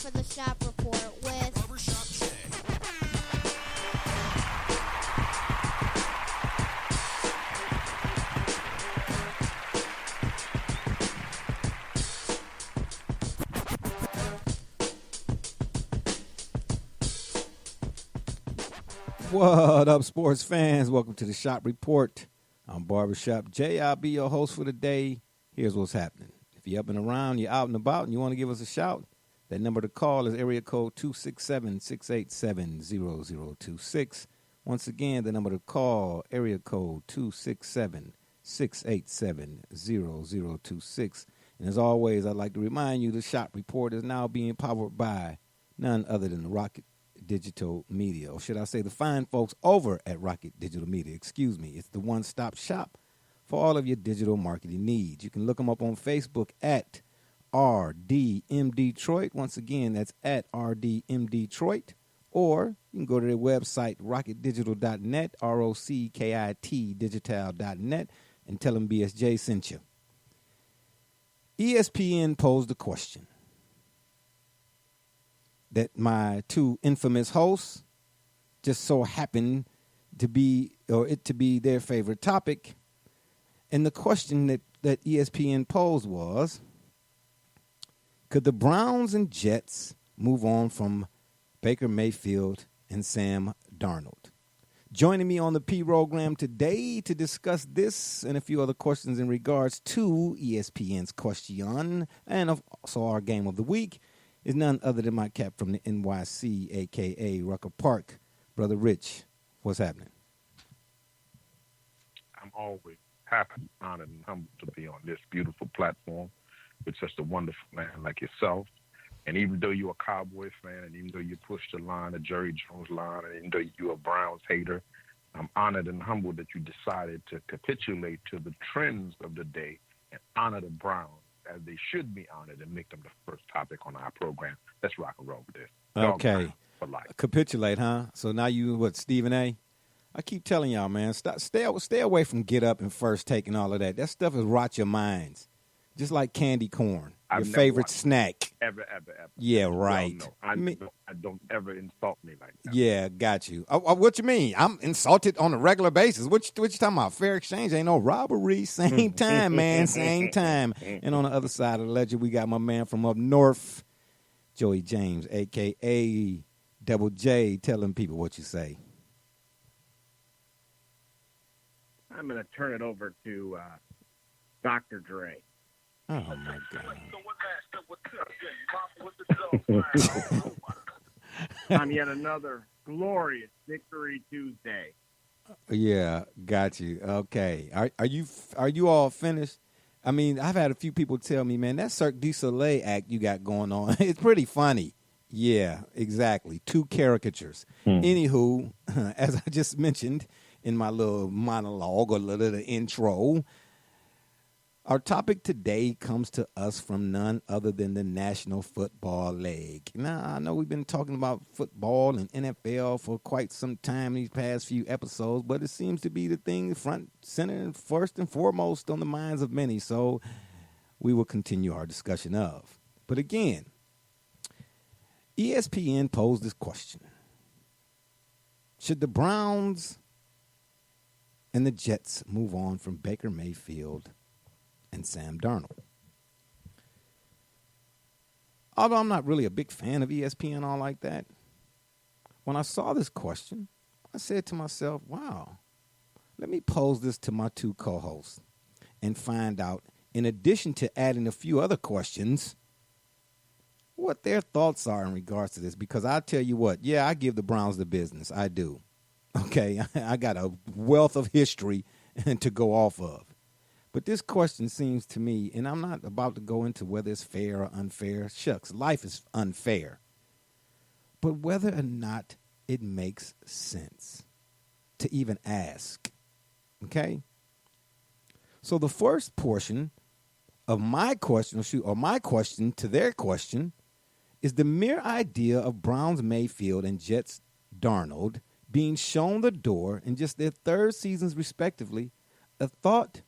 for the Shop Report with Barbershop Jay. What up, sports fans? Welcome to the Shop Report. I'm Barbershop Jay. I'll be your host for the day. Here's what's happening. If you're up and around, you're out and about, and you want to give us a shout, that number to call is area code 267-687-0026. Once again, the number to call, area code 267-687-0026. And as always, I'd like to remind you the Shop Report is now being powered by none other than the Rocket Digital Media, or should I say the fine folks over at Rocket Digital Media. Excuse me. It's the one-stop shop for all of your digital marketing needs. You can look them up on Facebook at RDM Detroit. Once again, that's at RDM Detroit. Or you can go to their website, rocketdigital.net, ROCKIT digital.net, and tell them BSJ sent you. ESPN posed a question that my two infamous hosts just so happened to be, or it to be their favorite topic. And the question that ESPN posed was, could the Browns and Jets move on from Baker Mayfield and Sam Darnold? Joining me on the program today to discuss this and a few other questions in regards to ESPN's question and also our game of the week is none other than my cap from the NYC, a.k.a. Rucker Park. Brother Rich, what's happening? I'm always happy, honored, and humbled to be on this beautiful platform with such a wonderful man like yourself. And even though you're a Cowboys fan, and even though you push the line, the Jerry Jones line, and even though you're a Browns hater, I'm honored and humbled that you decided to capitulate to the trends of the day and honor the Browns as they should be honored and make them the first topic on our program. Let's rock and roll with this. Okay. For life. Capitulate, huh? So now you, what, Stephen A? I keep telling y'all, man, stay away from Get Up and First Take and all of that. That stuff has rot your minds. Just like candy corn, your favorite snack. Ever. Yeah, right. No, I don't ever insult me like that. Yeah, got you. What you mean? I'm insulted on a regular basis. What you talking about? Fair exchange ain't no robbery. Same time, man. Same time. And on the other side of the ledger, we got my man from up north, Joey James, a.k.a. Double J, telling people what you say. I'm going to turn it over to Dr. Dre. Oh, my God. On yet another glorious Victory Tuesday. Yeah, got you. Okay. Are you all finished? I mean, I've had a few people tell me, man, that Cirque du Soleil act you got going on, it's pretty funny. Yeah, exactly. Two caricatures. Anywho, as I just mentioned in my little monologue or little intro, our topic today comes to us from none other than the National Football League. Now, I know we've been talking about football and NFL for quite some time these past few episodes, but it seems to be the thing front, center, and first and foremost on the minds of many, so we will continue our discussion of. But again, ESPN posed this question. Should the Browns and the Jets move on from Baker Mayfield and Sam Darnold? Although I'm not really a big fan of ESPN all like that, when I saw this question, I said to myself, wow, let me pose this to my two co-hosts and find out, in addition to adding a few other questions, what their thoughts are in regards to this. Because I tell you what, yeah, I give the Browns the business. I do. Okay, I got a wealth of history to go off of. But this question seems to me, and I'm not about to go into whether it's fair or unfair. Shucks, life is unfair. But whether or not it makes sense to even ask. Okay? So the first portion of my question, or my question to their question, is the mere idea of Browns Mayfield and Jets Darnold being shown the door in just their third seasons respectively, a thought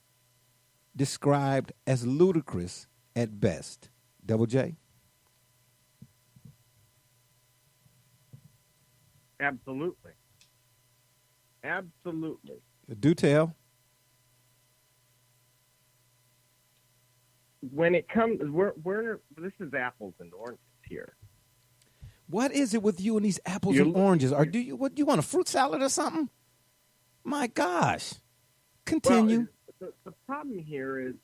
described as ludicrous at best. Double J? Absolutely. Absolutely. Do tell. When it comes, this is apples and oranges here. What is it with you and these apples and oranges? Or do you want a fruit salad or something? My gosh. Continue. Well, the problem here is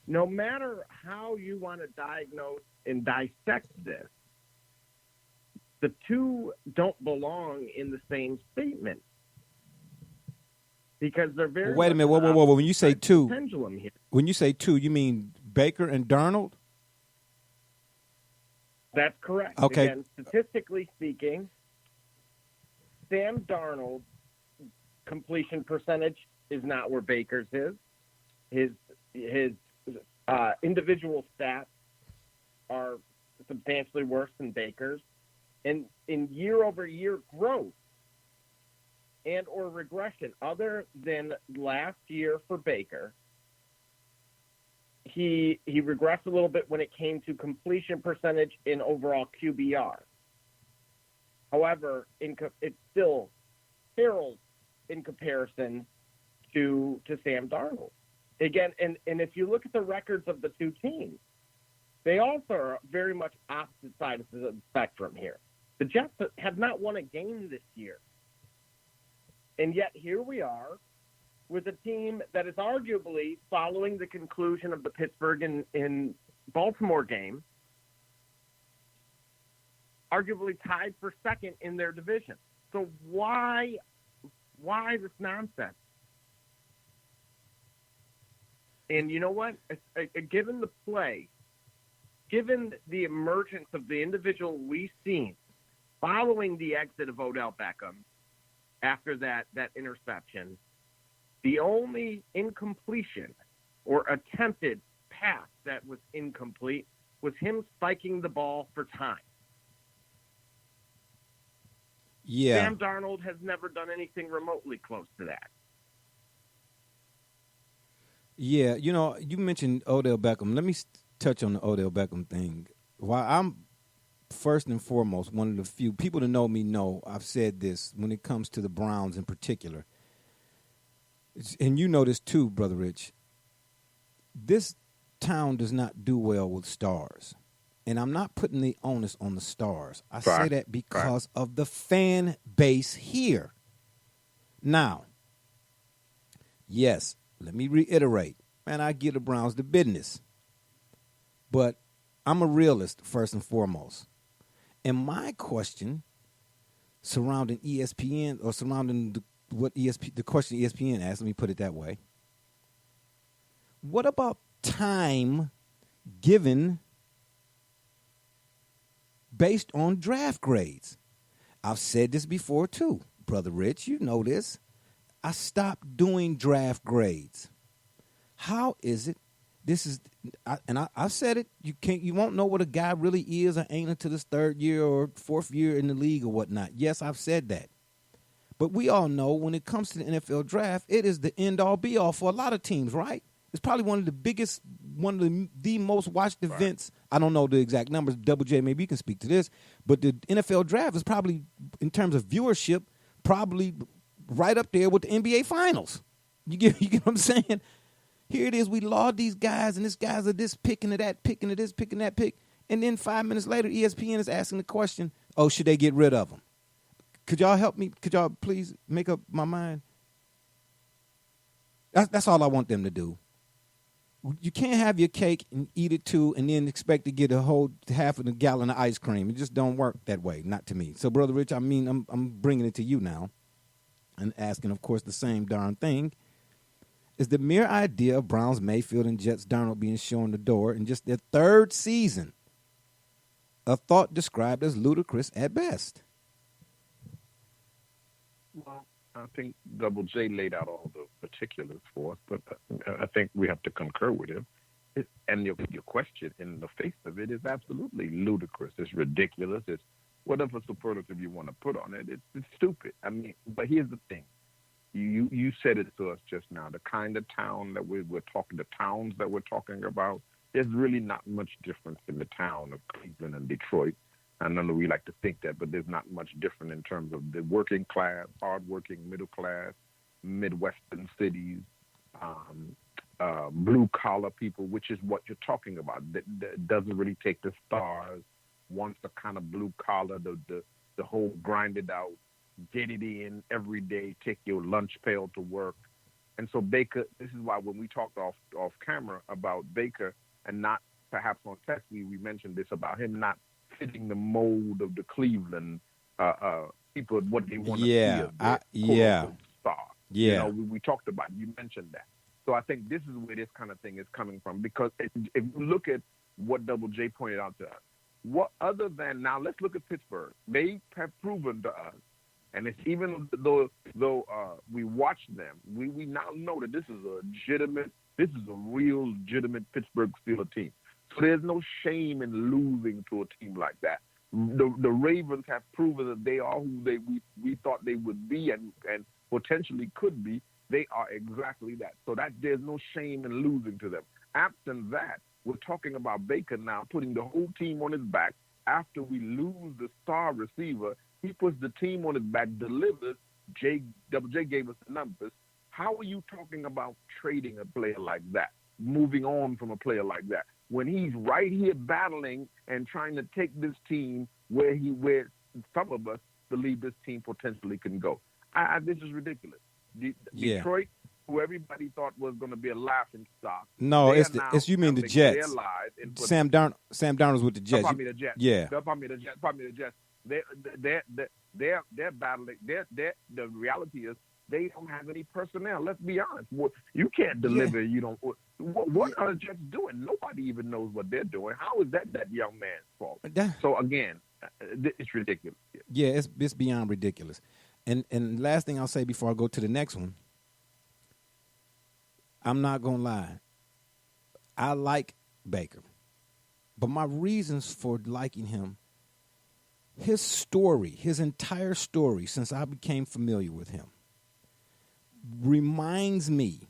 no matter how you want to diagnose and dissect this, the two don't belong in the same statement because they're very. Wait a minute. Whoa. When you say two, pendulum here. When you say two, you mean Baker and Darnold? That's correct. Okay. Again, statistically speaking, Sam Darnold's completion percentage is not where Baker's is. His individual stats are substantially worse than Baker's. And in year-over-year growth and or regression, other than last year for Baker, he regressed a little bit when it came to completion percentage in overall QBR. However, it's still herald in comparison to Sam Darnold. Again, and if you look at the records of the two teams, they also are very much opposite sides of the spectrum here. The Jets have not won a game this year. And yet here we are with a team that is arguably following the conclusion of the Pittsburgh and Baltimore game, arguably tied for second in their division. So why this nonsense? And you know what? Given the play, given the emergence of the individual we've seen following the exit of Odell Beckham after that interception, the only incompletion or attempted pass that was incomplete was him spiking the ball for time. Yeah. Sam Darnold has never done anything remotely close to that. Yeah, you mentioned Odell Beckham. Let me touch on the Odell Beckham thing. While I'm first and foremost one of the few people to know me know I've said this when it comes to the Browns in particular, and you know this too, Brother Rich, this town does not do well with stars. And I'm not putting the onus on the stars. I say that because of the fan base here. Now, yes, let me reiterate. Man, I give the Browns the business. But I'm a realist first and foremost. And my question surrounding ESPN or surrounding the question ESPN asked, let me put it that way. What about time given based on draft grades? I've said this before too, Brother Rich. You know this. I stopped doing draft grades. How is it? I've said it. You won't know what a guy really is or ain't until his third year or fourth year in the league or whatnot. Yes, I've said that. But we all know when it comes to the NFL draft, it is the end-all, be-all for a lot of teams, right? It's probably one of the biggest, one of the most watched events. Right. I don't know the exact numbers. Double J, maybe you can speak to this. But the NFL draft is probably, in terms of viewership, probably right up there with the NBA Finals. You get what I'm saying? Here it is. We laud these guys, and these guys are this picking to that, picking to this, picking that pick. And then 5 minutes later, ESPN is asking the question, oh, should they get rid of them? Could y'all help me? Could y'all please make up my mind? That's all I want them to do. You can't have your cake and eat it too and then expect to get a whole half of a gallon of ice cream. It just don't work that way, not to me. So, Brother Rich, I'm bringing it to you now and asking, of course, the same darn thing. Is the mere idea of Browns, Mayfield, and Jets Darnold being shown the door in just their third season a thought described as ludicrous at best? Well, I think Double J laid out all the particulars for us, but I think we have to concur with him. And your question in the face of it is absolutely ludicrous. It's ridiculous. It's whatever superlative you want to put on it. It's stupid. I mean, but here's the thing. You said it to us just now. The kind of town that we're talking, the towns that we're talking about, there's really not much difference in the town of Cleveland and Detroit. I know we like to think that, but there's not much different in terms of the working class, hardworking, middle class, Midwestern cities, blue collar people, which is what you're talking about. That doesn't really take the stars, wants the kind of blue collar, the whole grinded out, get it in every day, take your lunch pail to work. And so Baker, this is why when we talked off camera about Baker and not perhaps on text, we mentioned this about him not fitting the mold of the Cleveland people, what they want to see as their star. Yeah. You know, we talked about it. You mentioned that. So I think this is where this kind of thing is coming from, because if you look at what Double J pointed out to us, what other than, now let's look at Pittsburgh. They have proven to us, and it's even though we watch them, we now know that this is a real legitimate Pittsburgh Steelers team. So there's no shame in losing to a team like that. The Ravens have proven that they are who we thought they would be and potentially could be. They are exactly that. So that there's no shame in losing to them. Absent that, we're talking about Baker now putting the whole team on his back. After we lose the star receiver, he puts the team on his back, delivers. Double J gave us the numbers. How are you talking about trading a player like that, moving on from a player like that, when he's right here battling and trying to take this team where some of us believe this team potentially can go? This is ridiculous. Detroit, who everybody thought was going to be a laughing stock. No, it's you mean the Jets. Sam Darnold's with the Jets. Pardon me, the Jets. Yeah. Pardon me, the Jets. They're battling. The reality is they don't have any personnel. Let's be honest. You can't deliver. Yeah. You don't. What are the Jets doing? Nobody even knows what they're doing. How is that young man's fault? So again, it's ridiculous. Yeah, it's beyond ridiculous. And last thing I'll say before I go to the next one, I'm not going to lie. I like Baker. But my reasons for liking him, his story, his entire story since I became familiar with him, reminds me,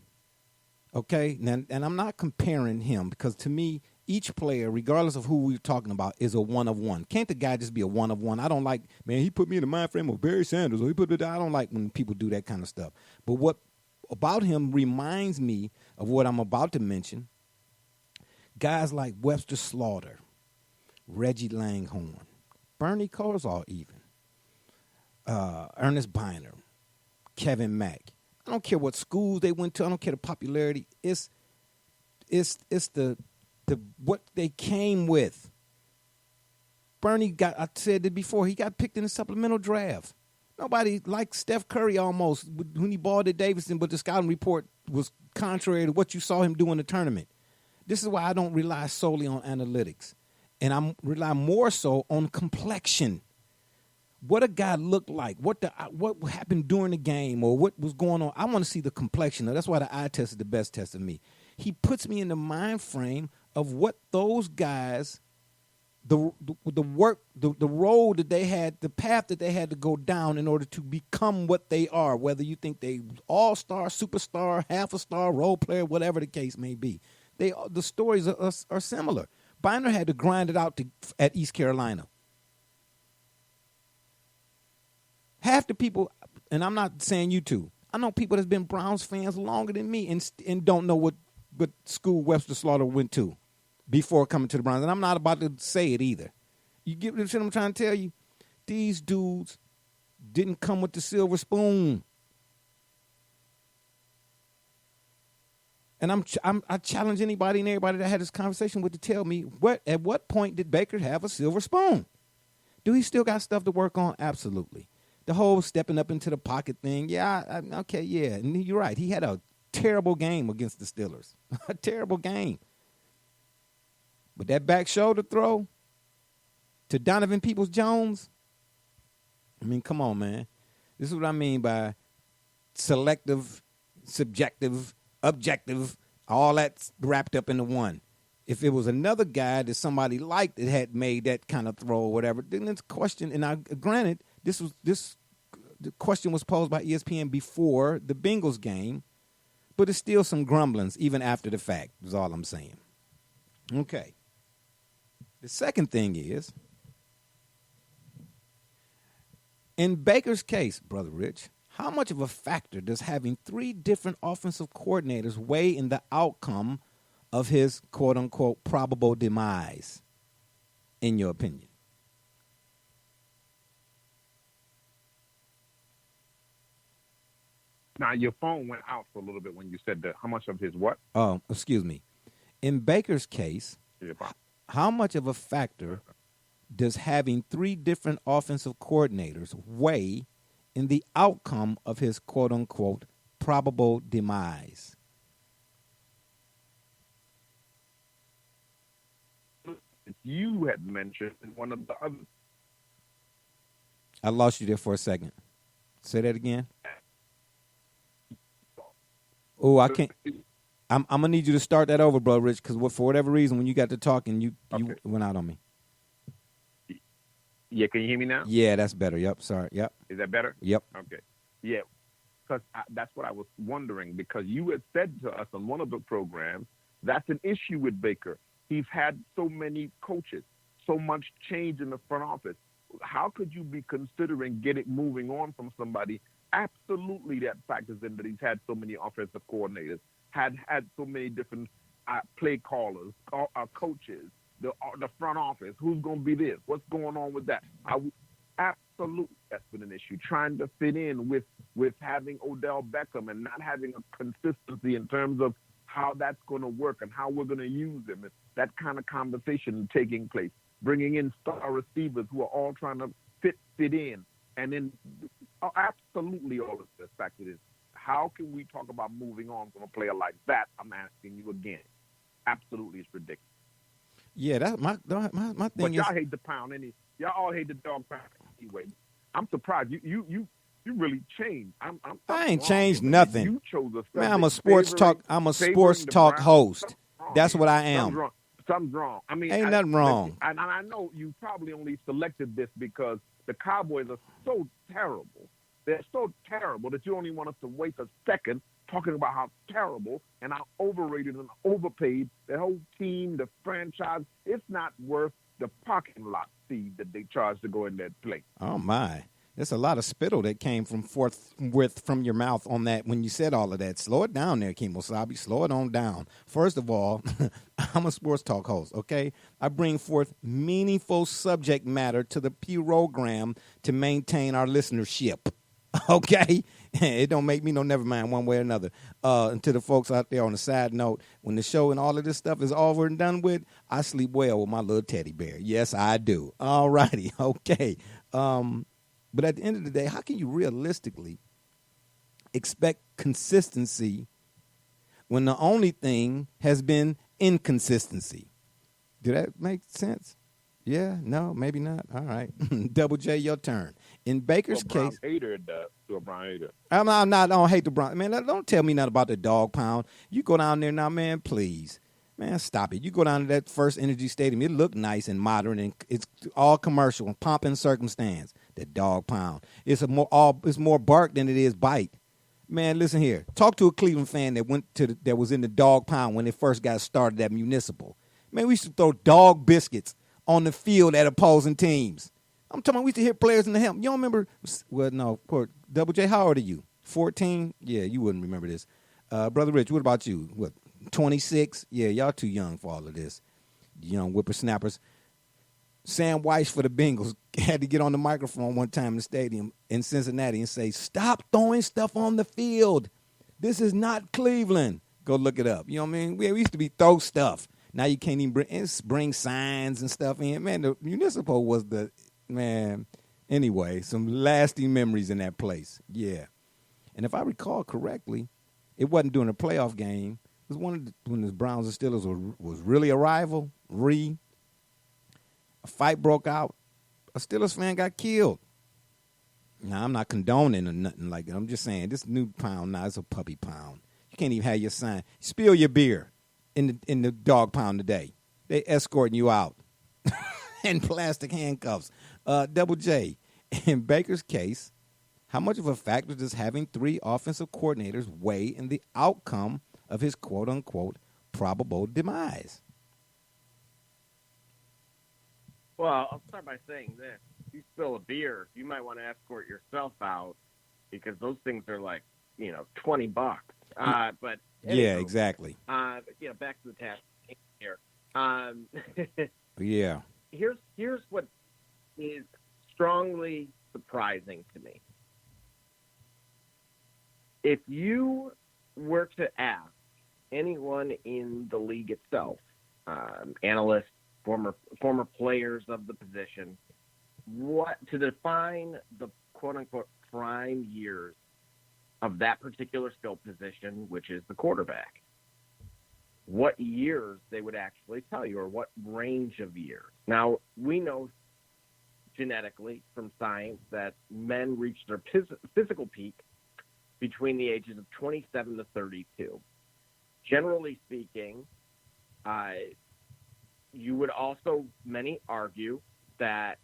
okay, and I'm not comparing him, because to me, each player, regardless of who we're talking about, is a one of one. Can't the guy just be a one of one? I don't like, man, he put me in the mind frame of Barry Sanders, or he put it. I don't like when people do that kind of stuff. But what about him reminds me of what I'm about to mention. Guys like Webster Slaughter, Reggie Langhorne, Bernie Kosar even, Ernest Biner, Kevin Mack. I don't care what schools they went to. I don't care the popularity. It's the what they came with. Bernie I said it before, he got picked in the supplemental draft. Nobody liked Steph Curry almost when he balled at Davidson, but the scouting report was contrary to what you saw him do in the tournament. This is why I don't rely solely on analytics. And I rely more so on complexion. What a guy looked like, what happened during the game, or what was going on. I want to see the complexion. That's why the eye test is the best test of me. He puts me in the mind frame of what those guys, the work, the road that they had, the path that they had to go down in order to become what they are, whether you think they all-star, superstar, half a star, role player, whatever the case may be. The stories are similar. Biner had to grind it out at East Carolina. Half the people, and I'm not saying you two, I know people that's been Browns fans longer than me and don't know what school Webster Slaughter went to before coming to the Browns. And I'm not about to say it either. You get what I'm trying to tell you? These dudes didn't come with the silver spoon. And I challenge anybody and everybody that had this conversation with to tell me, at what point did Baker have a silver spoon? Do he still got stuff to work on? Absolutely. The whole stepping up into the pocket thing, yeah, okay, yeah. And you're right. He had a terrible game against the Steelers. A terrible game. But that back shoulder throw to Donovan Peoples-Jones, I mean, come on, man. This is what I mean by selective, subjective, objective, all that's wrapped up into one. If it was another guy that somebody liked that had made that kind of throw or whatever, then it's a question. And granted, the question was posed by ESPN before the Bengals game, but it's still some grumblings even after the fact, is all I'm saying. Okay. The second thing is, In Baker's case, Brother Rich, how much of a factor does having 3 different offensive coordinators weigh in the outcome of his quote-unquote probable demise, in your opinion? Now, your phone went out for a little bit when you said that. How much of his what? Oh, excuse me. In Baker's case, how much of a factor does having 3 different offensive coordinators weigh in the outcome of his quote-unquote probable demise? You had mentioned in one of the other. I lost you there for a second. Say that again. Oh, I can't. I'm gonna need you to start that over, bro, Rich, because for whatever reason, when you got to talking, you went out on me. Yeah, can you hear me now? Yeah, that's better. Yep, sorry. Yep. Is that better? Yep. Okay. Yeah, because that's what I was wondering, because you had said to us on one of the programs, that's an issue with Baker. He's had so many coaches, so much change in the front office. How could you be considering moving on from somebody? Absolutely, that factors in that he's had so many offensive coordinators, had so many different play callers, coaches, the front office. Who's going to be this? What's going on with that? Absolutely, that's been an issue. Trying to fit in with having Odell Beckham and not having a consistency in terms of how that's going to work and how we're going to use him. And that kind of conversation taking place, bringing in star receivers who are all trying to fit in. And then absolutely all of this factored in. How can we talk about moving on from a player like that? I'm asking you again. Absolutely, it's ridiculous. Yeah, that's my thing. But y'all hate the pound, y'all all hate the dog pound anyway. I'm surprised you really changed. I ain't changed nothing. You chose a man. I'm a sports talk host. That's what I am. Something's wrong. I mean, ain't nothing wrong. And I know you probably only selected this because the Cowboys are so terrible. They're so terrible that you only want us to waste a second talking about how terrible and how overrated and overpaid the whole team, the franchise. It's not worth the parking lot fee that they charge to go in that place. Oh, my. There's a lot of spittle that came from your mouth on that when you said all of that. Slow it down there, Kemosabe. Slow it on down. First of all, I'm a sports talk host, okay? I bring forth meaningful subject matter to the program to maintain our listenership, okay? It don't make me no never mind one way or another. And to the folks out there on the side note, when the show and all of this stuff is over and done with, I sleep well with my little teddy bear. Yes, I do. All righty, okay. But at the end of the day, how can you realistically expect consistency when the only thing has been inconsistency? Did that make sense? Yeah? No? Maybe not? All right. Double J, your turn. In Baker's case... I'm not, I don't hate the Brown. Man, don't tell me nothing about the dog pound. You go down there now, man, please. Man, stop it. You go down to that First Energy Stadium. It look nice and modern, and it's all commercial and pomp and circumstance. The dog pound. It's more bark than it is bite. Man, listen here. Talk to a Cleveland fan that was in the dog pound when it first got started at Municipal. Man, we used to throw dog biscuits on the field at opposing teams. I'm talking about we used to hit players in the helmet. You don't remember? Well, no, of course. Double J, how old are you? 14? Yeah, you wouldn't remember this. Brother Rich, what about you? What, 26? Yeah, y'all too young for all of this. Young whippersnappers. Sam Weiss for the Bengals had to get on the microphone one time in the stadium in Cincinnati and say, "Stop throwing stuff on the field. This is not Cleveland." Go look it up. You know what I mean? We used to throw stuff. Now you can't even bring signs and stuff in. Man, the Municipal was man. Anyway, some lasting memories in that place. Yeah. And if I recall correctly, it wasn't during a playoff game. It was when the Browns and Steelers was really a rival. A fight broke out. A Steelers fan got killed. Now, I'm not condoning or nothing like that. I'm just saying this new pound now is a puppy pound. You can't even have your sign. Spill your beer in the dog pound today. They escorting you out in plastic handcuffs. Double J, in Baker's case, how much of a factor does having 3 offensive coordinators weigh in the outcome of his quote-unquote probable demise? Well, I'll start by saying this. you spill a beer, you might want to escort yourself out because those things are like, $20. But Yeah, anywho, exactly. Back to the task here. Yeah. Here's what is strongly surprising to me. If you were to ask anyone in the league itself, analysts, former players of the position, what to define the quote unquote prime years of that particular skill position, which is the quarterback, what years they would actually tell you, or what range of years. Now, we know genetically from science that men reach their physical peak between the ages of 27 to 32. Generally speaking, you would also, many argue that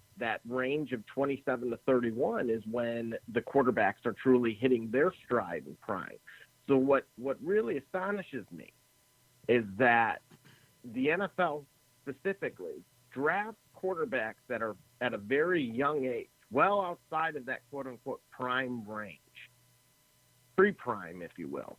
range of 27 to 31 is when the quarterbacks are truly hitting their stride and prime. So what really astonishes me is that the NFL specifically drafts quarterbacks that are at a very young age, well outside of that quote-unquote prime range, pre-prime, if you will,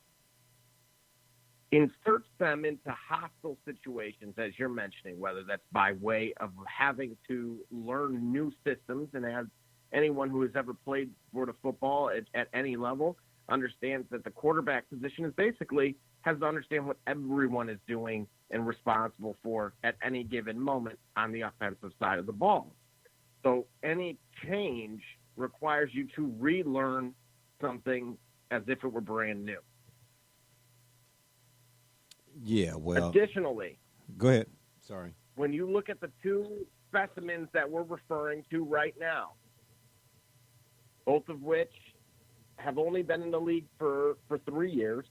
inserts them into hostile situations, as you're mentioning, whether that's by way of having to learn new systems. And as anyone who has ever played sport of football at any level understands, that the quarterback position is basically has to understand what everyone is doing and responsible for at any given moment on the offensive side of the ball. So any change requires you to relearn something as if it were brand new. Yeah, well. Additionally, Go ahead. Sorry. when you look at the two specimens that we're referring to right now, both of which have only been in the league for 3 years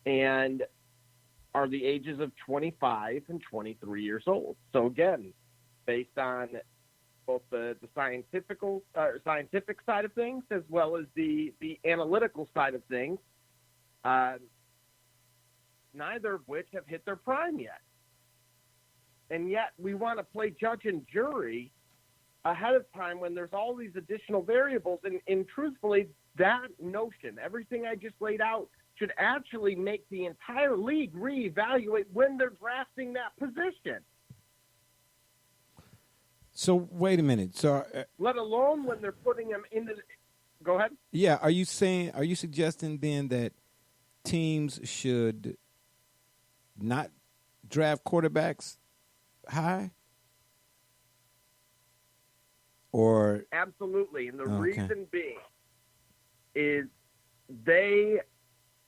and are the ages of 25 and 23 years old. So again, based on both the scientific side of things as well as the analytical side of things, neither of which have hit their prime yet. And yet we want to play judge and jury ahead of time when there's all these additional variables. And truthfully, that notion, everything I just laid out, should actually make the entire league reevaluate when they're drafting that position. So wait a minute. So, let alone when they're putting them in the. Go ahead. Yeah, are you suggesting then that teams should not draft quarterbacks high? Or absolutely, and the okay. reason being is they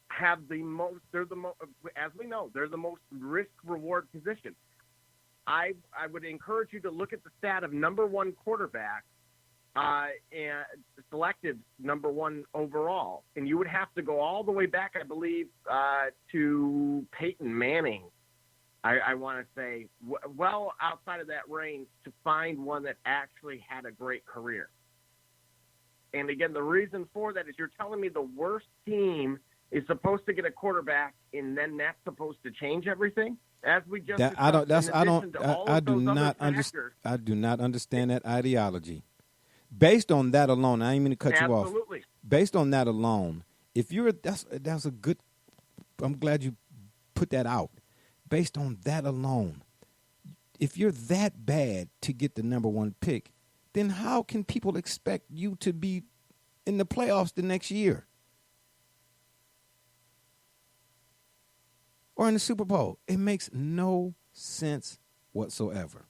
have the most. They're the most, as we know, they're the most risk-reward position. I would encourage you to look at the stat of number one quarterback and selected number one overall, and you would have to go all the way back, I believe, to Peyton Manning. I want to say well outside of that range to find one that actually had a great career. And again, the reason for that is you're telling me the worst team is supposed to get a quarterback, and then that's supposed to change everything. As we just I do not understand that ideology. Based on that alone, I ain't mean to cut you off. Absolutely. Based on that alone, if you're that's a good. I'm glad you put that out. Based on that alone, if you're that bad to get the number one pick, then how can people expect you to be in the playoffs the next year? Or in the Super Bowl? It makes no sense whatsoever.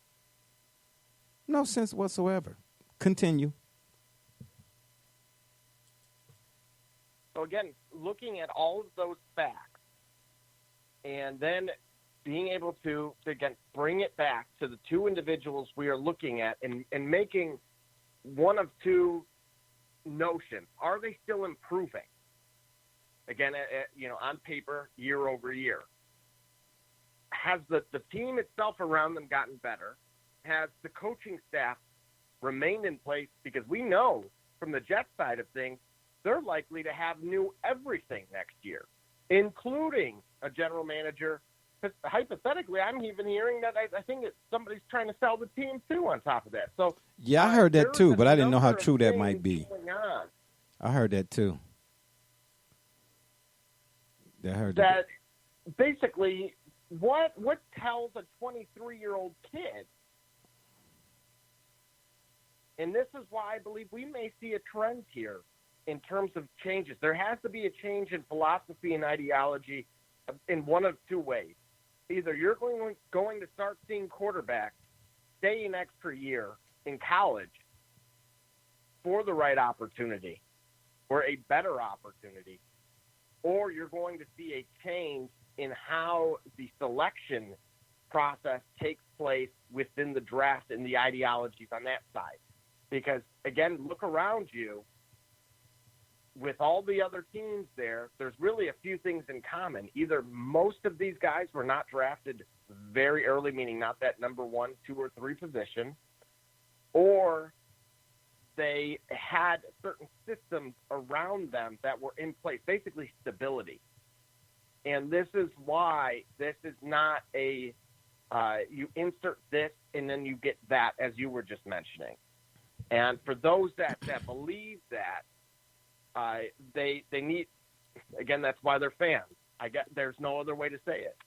No sense whatsoever. Continue. So again, looking at all of those facts and then being able to again, bring it back to the two individuals we are looking at and making one of two notions. Are they still improving? Again, on paper, year over year. Has the team itself around them gotten better? Has the coaching staff remained in place? Because we know from the Jets side of things, they're likely to have new everything next year, including a general manager hypothetically, I'm even hearing that I think somebody's trying to sell the team too. On top of that, so yeah, I heard that too, but I didn't know how true that might be. Going on. I heard that too. I heard that. Basically, what tells a 23-year-old kid? And this is why I believe we may see a trend here in terms of changes. There has to be a change in philosophy and ideology in one of two ways. Either you're going to start seeing quarterbacks stay an extra year in college for the right opportunity, for a better opportunity, or you're going to see a change in how the selection process takes place within the draft and the ideologies on that side. Because, again, look around you. With all the other teams there's really a few things in common. Either most of these guys were not drafted very early, meaning not that number 1, 2, or 3 position, or they had certain systems around them that were in place, basically stability. And this is why this is not a you insert this and then you get that, as you were just mentioning. And for those that believe that, they need, again, that's why they're fans. There's no other way to say it.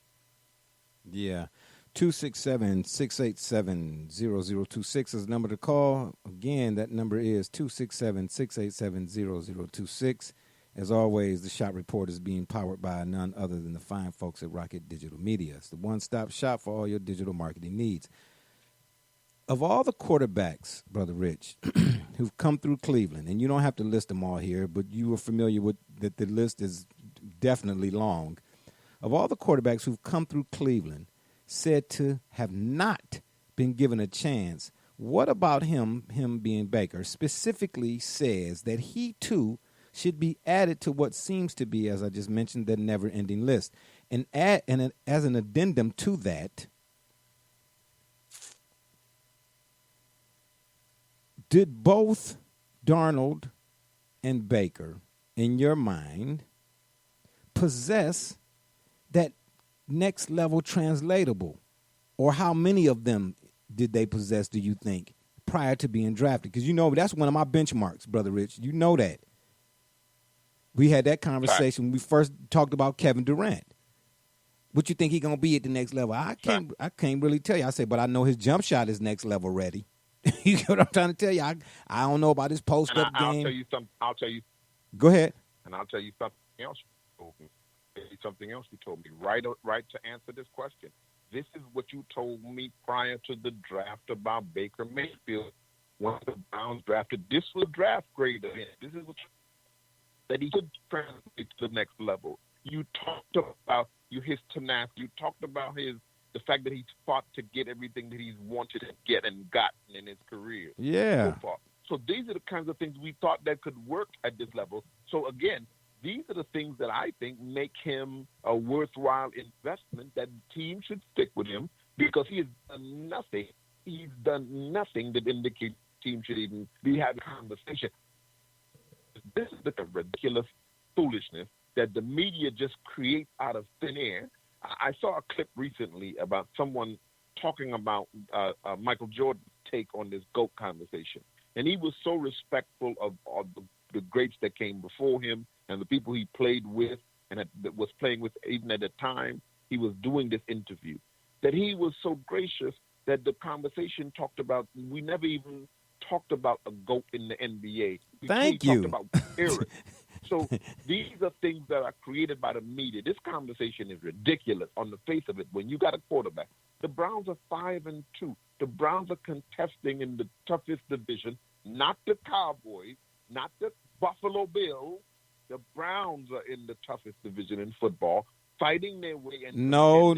Yeah. 267-687-0026 is the number to call. Again, that number is 267-687-0026. As always, the Shop Report is being powered by none other than the fine folks at Rocket Digital Media. It's the one-stop shop for all your digital marketing needs. Of all the quarterbacks, Brother Rich, who've come through Cleveland, and you don't have to list them all here, but you are familiar with that the list is definitely long. Of all the quarterbacks who've come through Cleveland, said to have not been given a chance, what about him being Baker, specifically says that he, too, should be added to what seems to be, as I just mentioned, the never-ending list. And as an addendum to that, did both Darnold and Baker, in your mind, possess that next level translatable? Or how many of them did they possess, do you think, prior to being drafted? Because you know that's one of my benchmarks, Brother Rich. You know that. We had that conversation when we first talked about Kevin Durant. What you think he gonna be at the next level? I can't really tell you. I say, but I know his jump shot is next level ready. You know what I'm trying to tell you? I don't know about his post-up game. I'll tell you something. Go ahead. And I'll tell you something else. Something else you told me. Right to answer this question. This is what you told me prior to the draft about Baker Mayfield when the Browns drafted. This was draft grade of him. This is what that he could translate to the next level. You talked about his tenacity. You talked about the fact that he's fought to get everything that he's wanted to get and gotten in his career. Yeah. So these are the kinds of things we thought that could work at this level. So again, these are the things that I think make him a worthwhile investment, that the team should stick with him, because he has done nothing. He's done nothing that indicates the team should even be having a conversation. This is the ridiculous foolishness that the media just creates out of thin air. I saw a clip recently about someone talking about Michael Jordan's take on this GOAT conversation. And he was so respectful of the greats that came before him and the people he played with and that was playing with even at the time he was doing this interview, that he was so gracious that the conversation talked about, we never even talked about a GOAT in the NBA. We talked about Eric. So these are things that are created by the media. This conversation is ridiculous on the face of it. When you got a quarterback, the Browns are 5-2. The Browns are contesting in the toughest division, not the Cowboys, not the Buffalo Bills. The Browns are in the toughest division in football, fighting their way. No.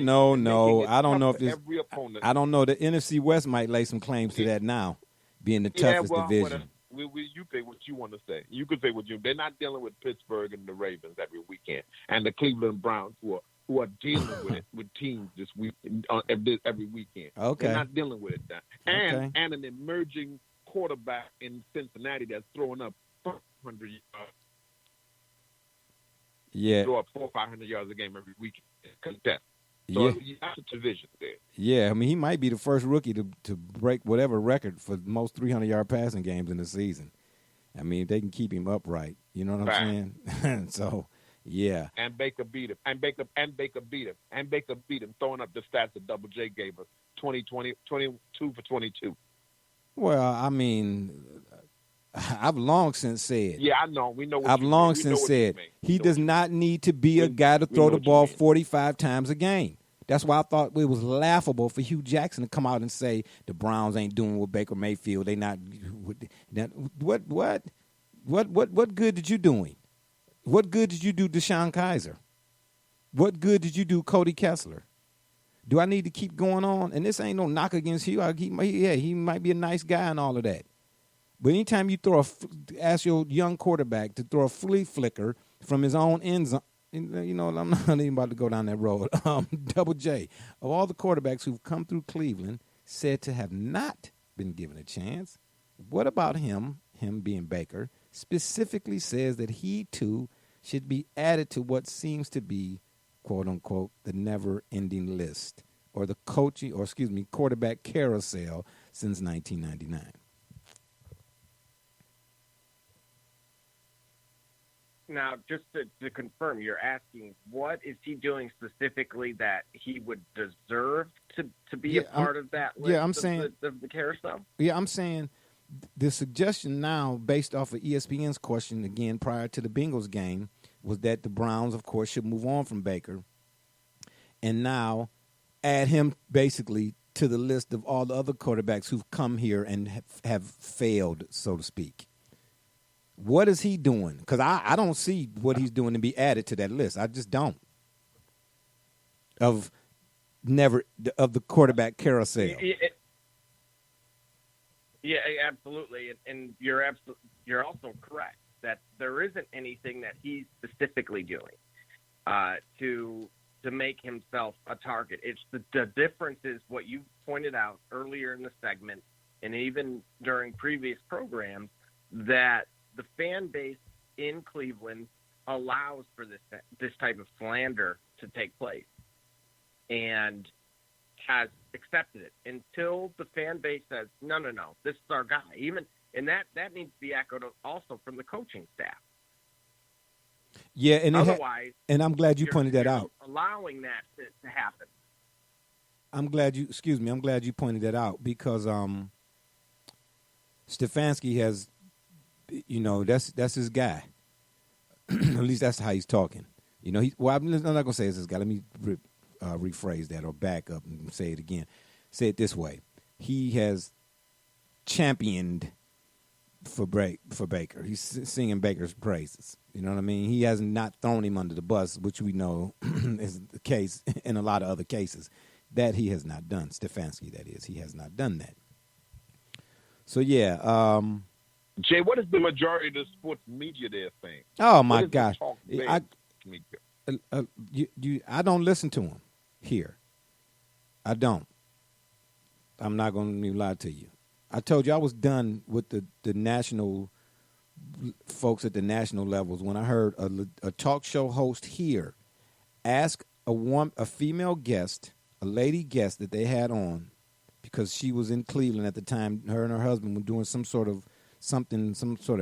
I don't know if this. Every opponent. I don't know. The NFC West might lay some claims to that now, being the toughest division. You say what you want to say. You can say what you. They're not dealing with Pittsburgh and the Ravens every weekend, and the Cleveland Browns who are dealing with it with teams this week every weekend. Okay, they're not dealing with it now. And an emerging quarterback in Cincinnati that's throwing up 500 yards. Yeah, throw up 400 or 500 yards a game every week. Contest. So Yeah. that's a division there. Yeah, I mean, he might be the first rookie to break whatever record for most 300-yard passing games in the season. I mean, if they can keep him upright, you know what I'm saying? So, yeah. And Baker beat him. And Baker beat him. And Baker beat him, throwing up the stats that Double J gave us, 22 for 22. Well, I mean, I've long since said. Yeah, I know. We know what I've you long mean. We know since what you said mean. he does not need to be a guy to we throw know the what you ball mean. 45 times a game. That's why I thought it was laughable for Hugh Jackson to come out and say the Browns ain't doing with Baker Mayfield. They not. What good did you doing? What good did you do Deshaun Kaiser? What good did you do Cody Kessler? Do I need to keep going on? And this ain't no knock against Hugh. He might be a nice guy and all of that. But anytime you ask your young quarterback to throw a flea flicker from his own end zone, you know, I'm not even about to go down that road. Double J, of all the quarterbacks who've come through Cleveland, said to have not been given a chance, what about him being Baker, specifically says that he, too, should be added to what seems to be, quote, unquote, the never-ending list, or the quarterback carousel since 1999. Now, just to confirm, you're asking what is he doing specifically that he would deserve to be a part of that list? I'm saying of the carousel. Yeah, I'm saying the suggestion now, based off of ESPN's question again prior to the Bengals game, was that the Browns, of course, should move on from Baker, and now add him basically to the list of all the other quarterbacks who've come here and have failed, so to speak. What is he doing? Because I don't see what he's doing to be added to that list. I just don't. Of the quarterback carousel. Yeah, absolutely, and you're also correct that there isn't anything that he's specifically doing to make himself a target. It's the difference is what you pointed out earlier in the segment, and even during previous programs, that the fan base in Cleveland allows for this type of slander to take place and has accepted it until the fan base says, no, this is our guy. And that needs to be echoed also from the coaching staff. Yeah, and otherwise, and I'm glad you pointed that out. Allowing that to happen. I'm glad you pointed that out because Stefanski has, that's his guy. At least that's how he's talking. I'm not going to say it's his guy. Let me rephrase that or back up and say it again. Say it this way. He has championed for Baker. He's singing Baker's praises. You know what I mean? He has not thrown him under the bus, which we know is the case in a lot of other cases. That he has not done. Stefanski, that is. He has not done that. So, yeah. Jay, what is the majority of the sports media there saying? Oh, my gosh. I don't listen to him here. I don't. I'm not going to lie to you. I told you I was done with the national folks at the national levels when I heard a talk show host here ask a female guest, a lady guest that they had on because she was in Cleveland at the time. Her and her husband were doing some sort of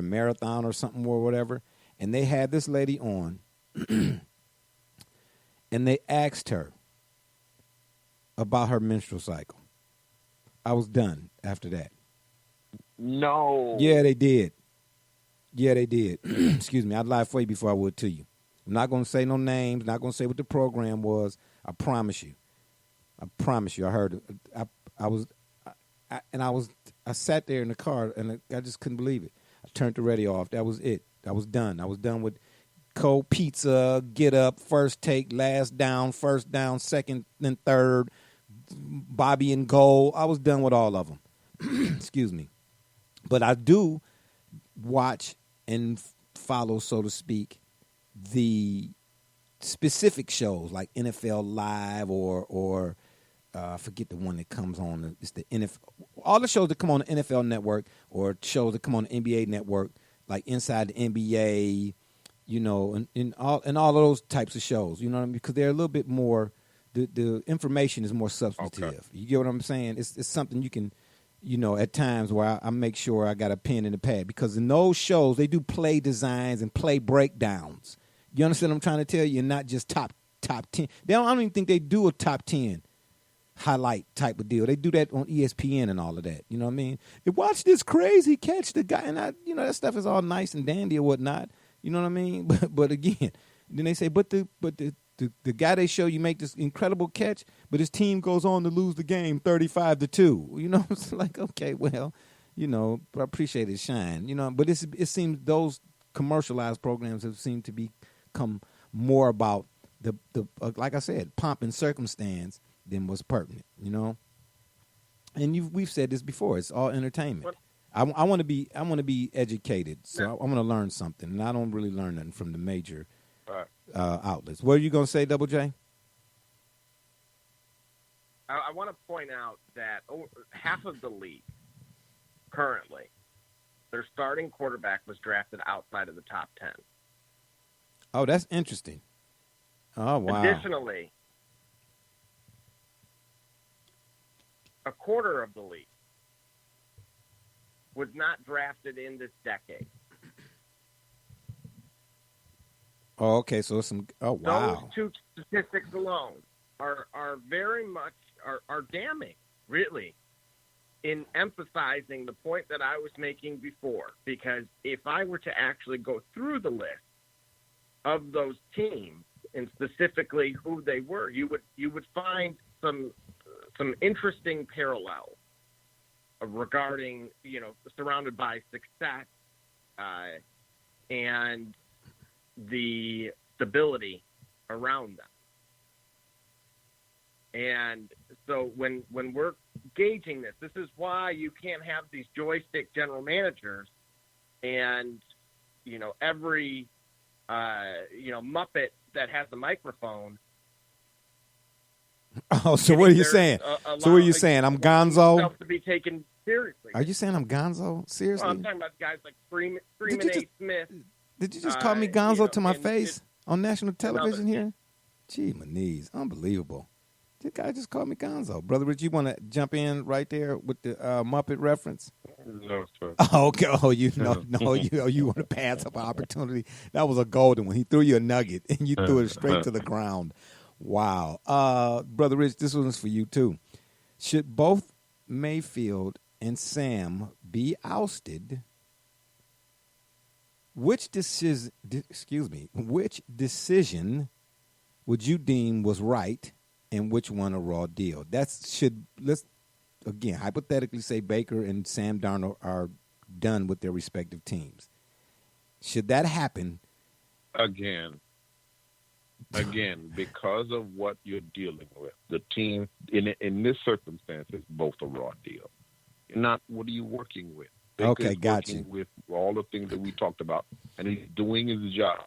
marathon or something or whatever, and they had this lady on, and they asked her about her menstrual cycle. I was done after that. No. Yeah, they did. Excuse me. I'd lie for you before I would to you. I'm not going to say no names. Not going to say what the program was. I promise you. I heard it. I sat there in the car and I just couldn't believe it. I turned the radio off. That was it. I was done. I was done with cold pizza, get up, first take, last down, first down, second and third, Bobby and goal. I was done with all of them. Excuse me. But I do watch and follow, so to speak, the specific shows like NFL Live or I forget the one that comes on. It's the NFL. All the shows that come on the NFL Network or shows that come on the NBA Network, like Inside the NBA, and all of those types of shows. You know what I mean? Because they're a little bit more the information is more substantive. Okay. You get what I'm saying? It's something you can, at times where I make sure I got a pen and a pad, because in those shows they do play designs and play breakdowns. You understand what I'm trying to tell you? And not just top 10. I don't even think they do a top 10 highlight type of deal. They do that on ESPN and all of that. You know what I mean? And watch this crazy catch the guy, and that stuff is all nice and dandy or whatnot. You know what I mean? But again, then they say, but the guy they show you make this incredible catch, but his team goes on to lose the game 35-2. You know, it's like, okay, well, I appreciate his shine. But it seems those commercialized programs have seemed to become more about the like I said, pomp and circumstance than what's pertinent. And we've said this before. It's all entertainment. I want to be educated, so I want to learn something, and I don't really learn nothing from the major outlets. What are you going to say, Double J? I want to point out that half of the league currently, their starting quarterback was drafted outside of the top 10. Oh, that's interesting. Oh, wow. Additionally, a quarter of the league was not drafted in this decade. Oh, okay. So some. Oh, wow. Those two statistics alone are very much are damning, really, in emphasizing the point that I was making before. Because if I were to actually go through the list of those teams and specifically who they were, you would find some interesting parallels regarding, surrounded by success and the stability around them. And so when we're gauging this is why you can't have these joystick general managers and, every, Muppet that has a microphone. Oh, so what are you saying? So what are you saying? I'm Gonzo? To be taken seriously. Are you saying I'm Gonzo? Seriously? Well, I'm talking about guys like Freeman A. Smith. Did you just call me Gonzo to my face on national television here? Gee, my knees. Unbelievable. This guy just called me Gonzo. Brother Rich, you want to jump in right there with the Muppet reference? No, sir. Oh, okay. Oh, you want to pass up an opportunity. That was a golden one. He threw you a nugget, and you threw it straight to the ground. Wow. Brother Rich, this one's for you, too. Should both Mayfield and Sam be ousted? Which decision would you deem was right, and which one a raw deal? Let's again hypothetically say Baker and Sam Darnold are done with their respective teams. Should that happen? Again, because of what you're dealing with, the team in this circumstance is both a raw deal. What are you working with? Okay, got you. With all the things that we talked about, and he's doing his job.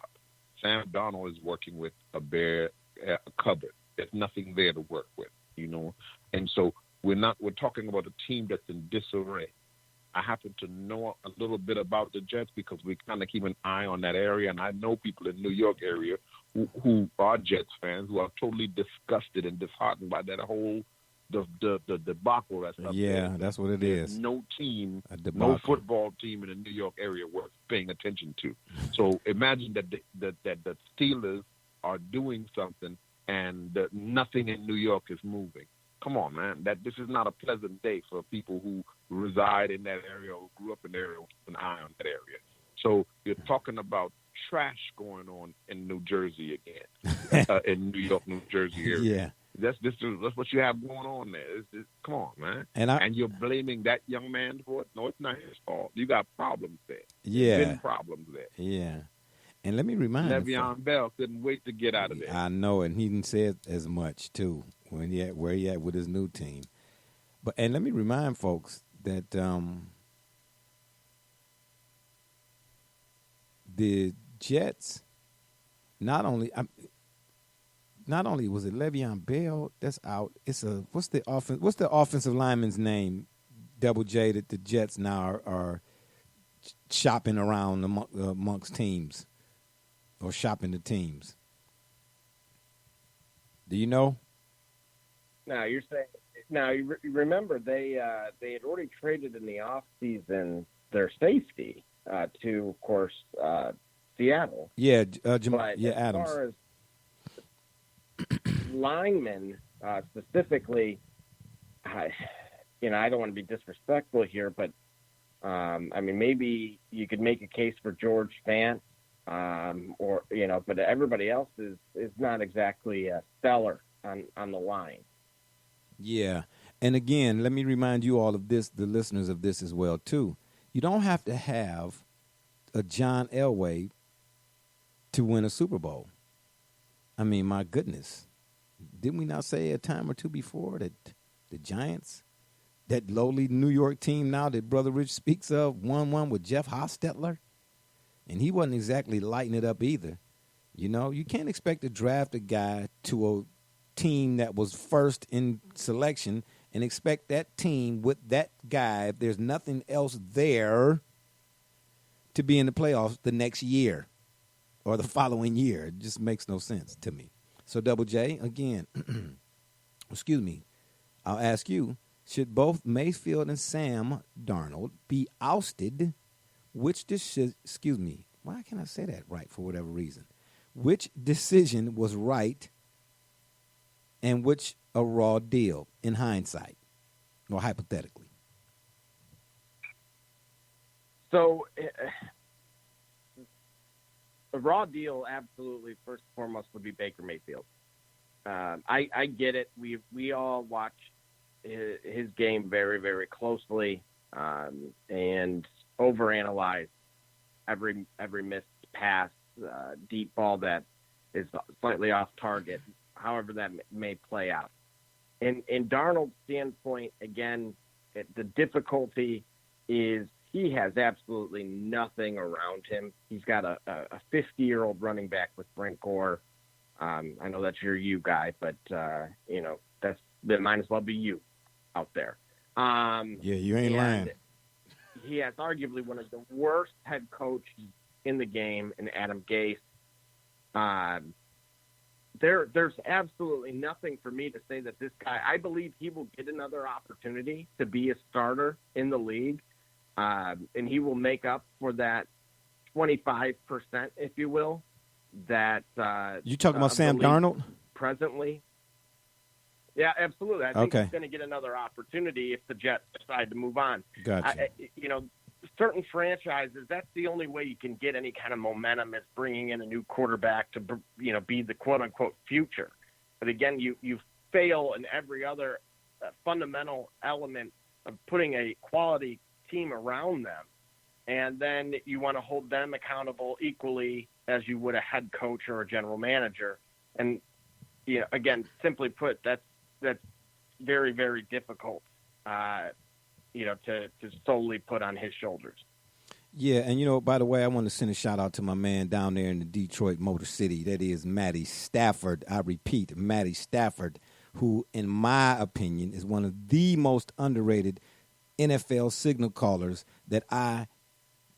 Sam Darnold is working with a bare cupboard. There's nothing there to work with, And so we're talking about a team that's in disarray. I happen to know a little bit about the Jets because we kind of keep an eye on that area, and I know people in New York area who are Jets fans who are totally disgusted and disheartened by that whole the debacle that's up there. Yeah, that's what it is. No team, no football team in the New York area worth paying attention to. So imagine that the Steelers are doing something and nothing in New York is moving. Come on, man. This is not a pleasant day for people who reside in that area or grew up in the area with an eye on that area. So you're talking about trash going on in New Jersey again, in New York, New Jersey area. Yeah. That's what you have going on there. Come on, man. And you're blaming that young man for it? No, it's not his fault. You got problems there. Yeah. There's been problems there. Yeah. And let me remind you. Le'Veon Bell couldn't wait to get out of there. I know, and he didn't say it as much, too, where he at with his new team. And let me remind folks that the Jets, not only was it Le'Veon Bell that's out. It's what's the offensive lineman's name? Double J that the Jets now are shopping around amongst teams, or shopping the teams. Do you know? Now you're saying. Now you remember they had already traded in the offseason their safety to, of course, Seattle. Yeah, But Adams. As far as linemen specifically, I don't want to be disrespectful here, but maybe you could make a case for George Fant, but everybody else is not exactly stellar on the line. Yeah. And again, let me remind you all of this, the listeners of this as well, too. You don't have to have a John Elway to win a Super Bowl. I mean, my goodness. Didn't we not say a time or two before that the Giants, that lowly New York team now that Brother Rich speaks of, 1-1 with Jeff Hostetler? And he wasn't exactly lighting it up either. You know, you can't expect to draft a guy to a team that was first in selection and expect that team with that guy, if there's nothing else there, to be in the playoffs the next year or the following year. It just makes no sense to me. So, Double J, again, excuse me, I'll ask you, should both Mayfield and Sam Darnold be ousted? Why can't I say that right for whatever reason? Which decision was right and which a raw deal in hindsight or hypothetically? So, a raw deal, absolutely, first and foremost, would be Baker Mayfield. I get it. We all watch his game very, very closely and overanalyze every missed pass, deep ball that is slightly off target, however that may play out. In Darnold's standpoint, again, the difficulty is he has absolutely nothing around him. He's got a 50-year-old running back with Brent Gore. I know that's your you guy, but that might as well be you out there. Yeah, you ain't lying. He has arguably one of the worst head coaches in the game in Adam Gase. There's absolutely nothing for me to say that this guy, I believe he will get another opportunity to be a starter in the league, and he will make up for that 25%, if you will, that you talking about Sam Darnold? Presently. Yeah, absolutely. I think he's going to get another opportunity if the Jets decide to move on. Gotcha. Certain franchises, that's the only way you can get any kind of momentum is bringing in a new quarterback to, be the quote-unquote future. But again, you fail in every other fundamental element of putting a quality team around them. And then you want to hold them accountable equally as you would a head coach or a general manager. And, again, simply put, that's very, very difficult, to solely put on his shoulders. Yeah, and, by the way, I want to send a shout-out to my man down there in the Detroit Motor City. That is Matty Stafford. I repeat, Matty Stafford, who, in my opinion, is one of the most underrated NFL signal callers that I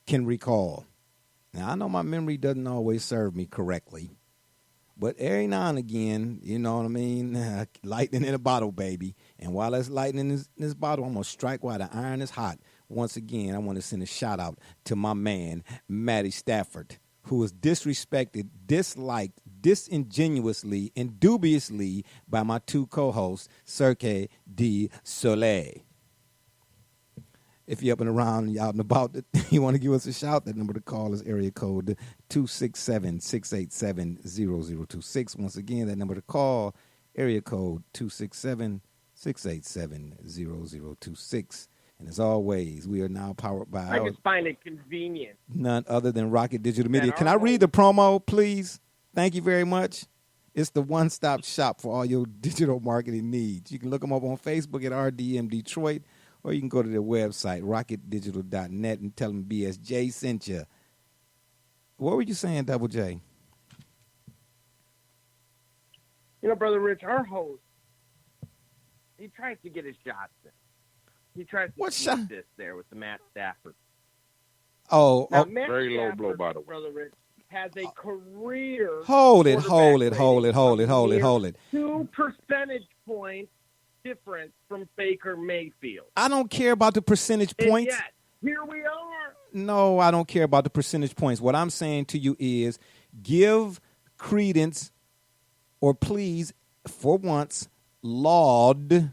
can recall. Now, I know my memory doesn't always serve me correctly, but every now and again, you know what I mean, lightning in a bottle, baby. And while there's lightning in this bottle, I'm going to strike while the iron is hot. Once again, I want to send a shout-out to my man, Matty Stafford, who was disrespected, disliked, disingenuously, and dubiously by my two co-hosts, Cirque du Soleil. If you're up and around, you're out and about, you want to give us a shout, that number to call is area code 267-687-0026. Once again, that number to call, area code 267-687-0026. And as always, we are now powered by... I just find it convenient. None other than Rocket Digital Media. Can I read the promo, please? Thank you very much. It's the one-stop shop for all your digital marketing needs. You can look them up on Facebook at RDM Detroit, or you can go to their website, rocketdigital.net, and tell them BSJ sent you. What were you saying, Double J? Brother Rich, our host, he tries to get his shots in. He tries to shoot this there with the Matt Stafford. Matt very low Stafford, blow, by the way. Brother Rich, has a career. Hold it. 2 percentage points different from Baker Mayfield. I don't care about the percentage And points. yet, here we are. No, I don't care about the percentage points. What I'm saying to you is give credence or please, for once, laud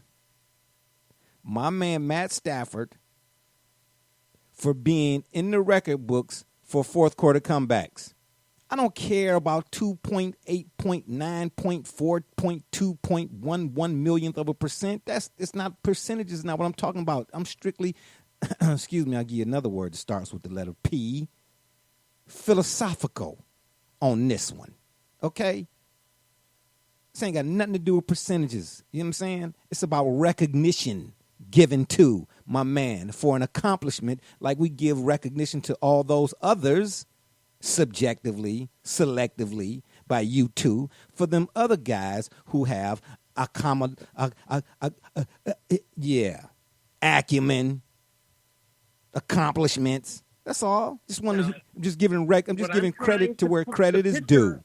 my man Matt Stafford for being in the record books for fourth quarter comebacks. I don't care about 2.8, 0.9, 0.4, 0.2, 0.11 millionth of a percent. It's not percentages. Not what I'm talking about. I'm strictly, excuse me, I'll give you another word that starts with the letter P, philosophical on this one. Okay? This ain't got nothing to do with percentages. You know what I'm saying? It's about recognition given to my man for an accomplishment like we give recognition to all those others subjectively, selectively by you two for them other guys who have acumen, accomplishments. That's all. I'm just giving credit to where credit is due.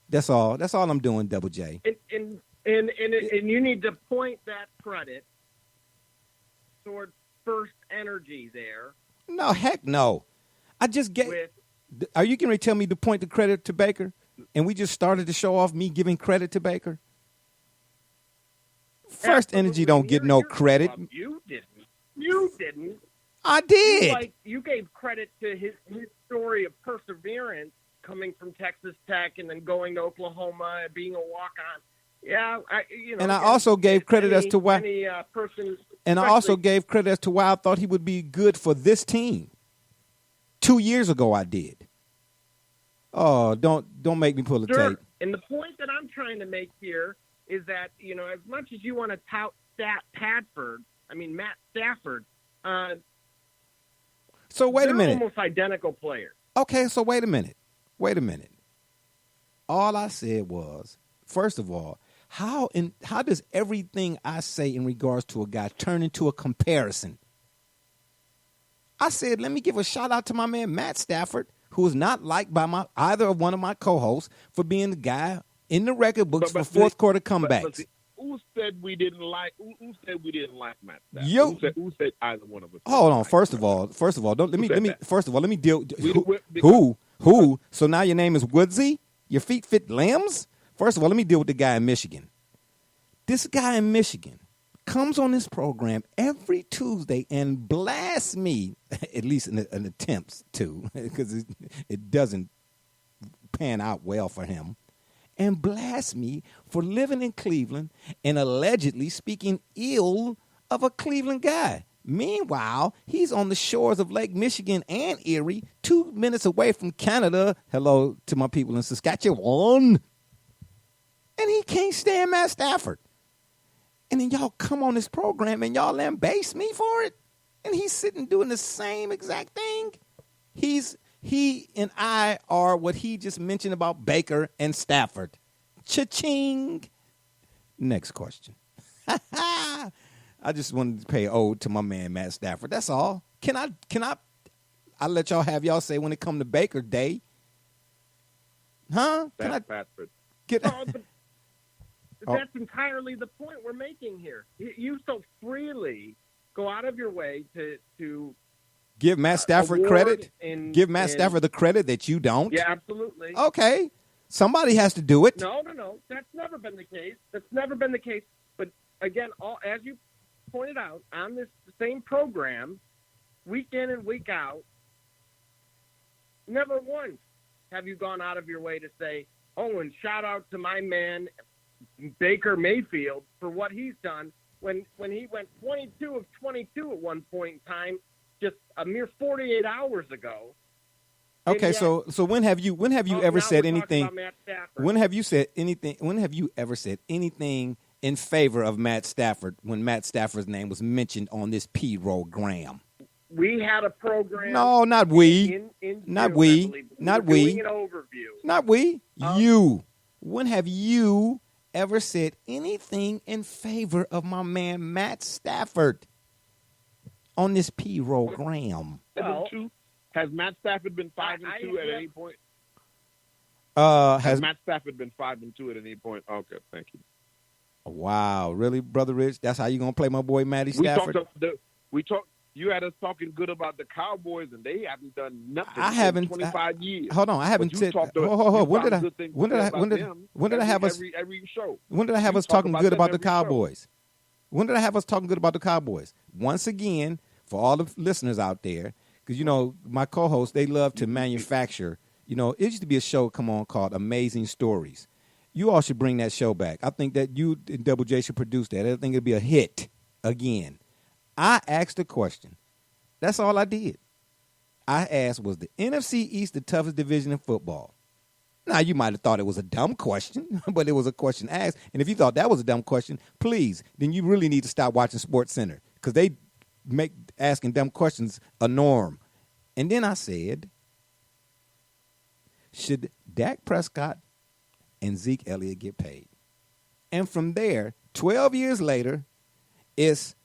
That's all. That's all I'm doing, Double J. And you need to point that credit towards first energy there. No, heck no. I just get. Are you going to tell me to point the credit to Baker? And we just started to show off me giving credit to Baker? First Energy don't get no credit. You didn't. I did. You gave credit to his story of perseverance coming from Texas Tech and then going to Oklahoma and being a walk-on. Yeah, and I also gave credit as to why. And I also especially- gave credit as to why I thought he would be good for this team. 2 years ago, I did. Oh, don't make me pull the Sure. tape. And the point that I'm trying to make here is that, as much as you want to tout Matt Stafford, So wait a they're minute. almost identical players. Okay, so wait a minute. All I said was, first of all, how does everything I say in regards to a guy turn into a comparison? I said, let me give a shout out to my man Matt Stafford, who is not liked by either of one of my co-hosts for being the guy in the record books for fourth quarter comebacks. But who said we didn't like? Who said we didn't like Matt Stafford? Yo. Who said either one of us? Hold on. First of all, let me deal. We- Who? So now your name is Woodsy? Your feet fit lambs? First of all, let me deal with the guy in Michigan. This guy in Michigan comes on this program every Tuesday and blasts me, at least in attempts to, because it doesn't pan out well for him, and blasts me for living in Cleveland and allegedly speaking ill of a Cleveland guy. Meanwhile, he's on the shores of Lake Michigan and Erie, 2 minutes away from Canada. Hello to my people in Saskatchewan. And he can't stand Matt Stafford. And then y'all come on this program and y'all embrace me for it. And he's sitting doing the same exact thing. He and I are what he just mentioned about Baker and Stafford. Cha-ching. Next question. I just wanted to pay ode to my man Matt Stafford. That's all. Can I I'll let y'all have y'all say when it come to Baker Day. Huh? Can Stafford. That's entirely the point we're making here. You so freely go out of your way to give Matt Stafford award credit? and- Give Matt and- Stafford the credit that you don't? Yeah, absolutely. Okay. Somebody has to do it. No. That's never been the case. But again, as you pointed out, on this same program, week in and week out, never once have you gone out of your way to say, oh, and shout out to my man Baker Mayfield for what he's done when he went 22 of 22 at one point in time, just a mere 48 hours ago. Okay, And yet- so when have you Oh, ever now said we're talking anything? about Matt Stafford. When have you ever said anything in favor of Matt Stafford when Matt Stafford's name was mentioned on this P-rogram? We had a program. No, not we. In Not June, we. I believe. Not were doing we. an overview. Not we. You. When have you ever said anything in favor of my man Matt Stafford on this P-rogram? Well, Has Matt Stafford been 5-2 at I- any point? Has Has Matt Stafford been 5-2 at any point? Okay, thank you. Wow, really, Brother Rich? That's how you gonna play my boy Matty We Stafford? talked. You had us talking good about the Cowboys, and they haven't done nothing I haven't. in 25 years. Hold on, I haven't But you said. talked Hold, about- hold, hold. you When did found I? good things to When did say I? about When did? them When did I have us? every show? When did I have You us talk talking about good them about the every show. Cowboys? When did I have us talking good about the Cowboys? Once again, for all the listeners out there, because my co-hosts, they love to manufacture. It used to be a show come on called Amazing Stories. You all should bring that show back. I think that you and Double J should produce that. I think it'd be a hit again. I asked a question. That's all I did. I asked, was the NFC East the toughest division in football? Now, you might have thought it was a dumb question, but it was a question asked. And if you thought that was a dumb question, please, then you really need to stop watching Sports Center because they make asking dumb questions a norm. And then I said, should Dak Prescott and Zeke Elliott get paid? And from there, 12 years later, it's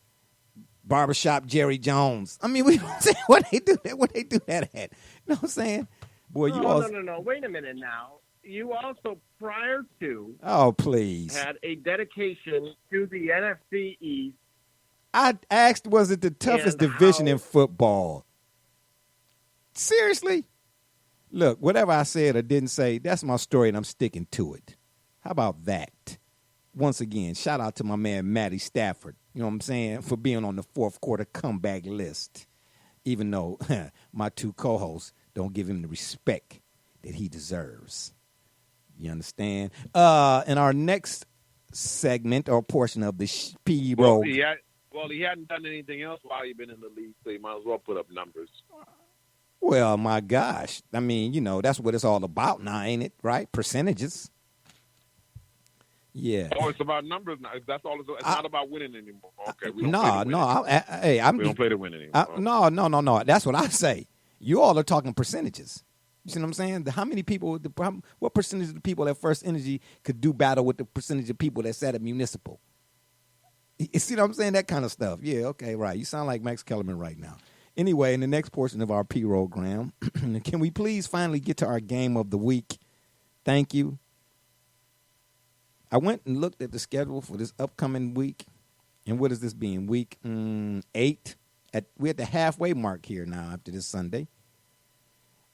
Barbershop Jerry Jones. I mean, what they do that at? You know what I'm saying? Boy, No. Wait a minute now. You also, prior to, oh, please, had a dedication to the NFC East. I asked, was it the toughest division in football? Seriously? Look, whatever I said or didn't say, that's my story, and I'm sticking to it. How about that? Once again, shout out to my man Matty Stafford, you know what I'm saying, for being on the fourth quarter comeback list, even though my two co-hosts don't give him the respect that he deserves. You understand? In our next segment or portion of the P-Roll. Well, he hadn't done anything else while he'd been in the league, so he might as well put up numbers. Well, my gosh. I mean, that's what it's all about now, ain't it? Right? Percentages. Yeah. Oh, it's about numbers now. That's all. It's not about winning anymore. Okay. We don't We don't play to win anymore. No. That's what I say. You all are talking percentages. You see what I'm saying? How many people? What percentage of the people at First Energy could do battle with the percentage of people that sat at Municipal? You see what I'm saying? That kind of stuff. Yeah. Okay. Right. You sound like Max Kellerman right now. Anyway, in the next portion of our P-Rogram, can we please finally get to our game of the week? Thank you. I went and looked at the schedule for this upcoming week. And what is this being? Week 8? We're at the halfway mark here now after this Sunday.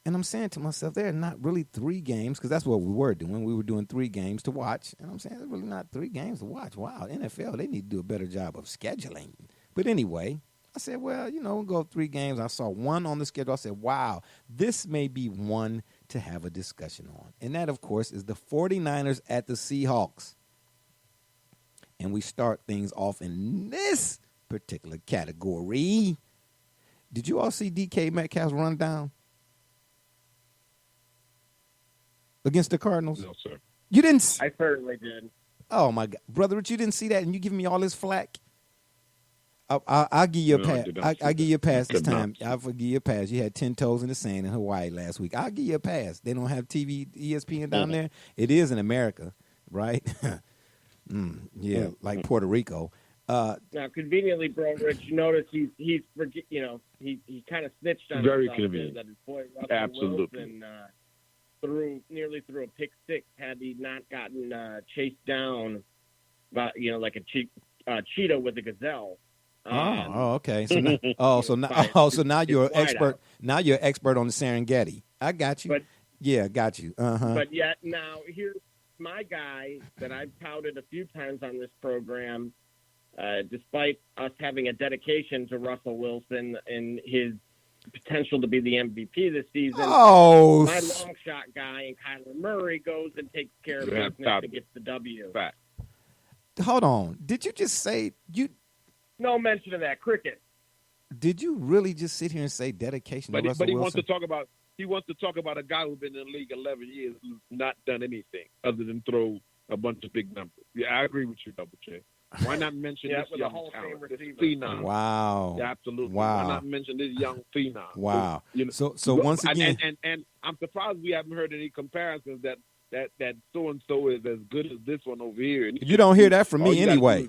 And I'm saying to myself, there are not really 3 games, because that's what we were doing. We were doing 3 games to watch. And I'm saying, there's really not 3 games to watch. Wow, NFL, they need to do a better job of scheduling. But anyway, I said, well, we'll go 3 games. I saw 1 on the schedule. I said, wow, this may be one to have a discussion on. And that, of course, is the 49ers at the Seahawks. And we start things off in this particular category. Did you all see DK Metcalf's run down against the Cardinals? No, sir. You didn't? I certainly did. Oh, my God. Brother Rich, you didn't see that and you giving me all this flack? I'll give you a pass. I'll give you a pass this time. I'll give you a pass. You had 10 toes in the sand in Hawaii last week. I'll give you a pass. They don't have TV, ESPN down there. It is in America, right? Like Puerto Rico. Now, conveniently, bro, Rich, you notice he kind of snitched on very himself convenient. that his boy Russell Absolutely. Wilson nearly threw a pick 6 had he not gotten chased down by like a cheetah with a gazelle. Okay. So now you're an expert. Out. Now you're an expert on the Serengeti. I got you. Got you. But yet now here's my guy that I've touted a few times on this program. Despite us having a dedication to Russell Wilson and his potential to be the MVP this season, my long shot guy and Kyler Murray goes and takes care of business and gets the W. Fact. Hold on. Did you just say you? No mention of that. Cricket. Did you really just sit here and say dedication to Russell Wilson? But he wants to talk about a guy who's been in the league 11 years who's not done anything other than throw a bunch of big numbers. Yeah, I agree with you, Double J. Why not mention this young talent, this phenom? Wow. Yeah, absolutely. Wow. Why not mention this young phenom? Wow. So once again, and I'm surprised we haven't heard any comparisons that so and so is as good as this one over here. And you don't hear that from me anyway.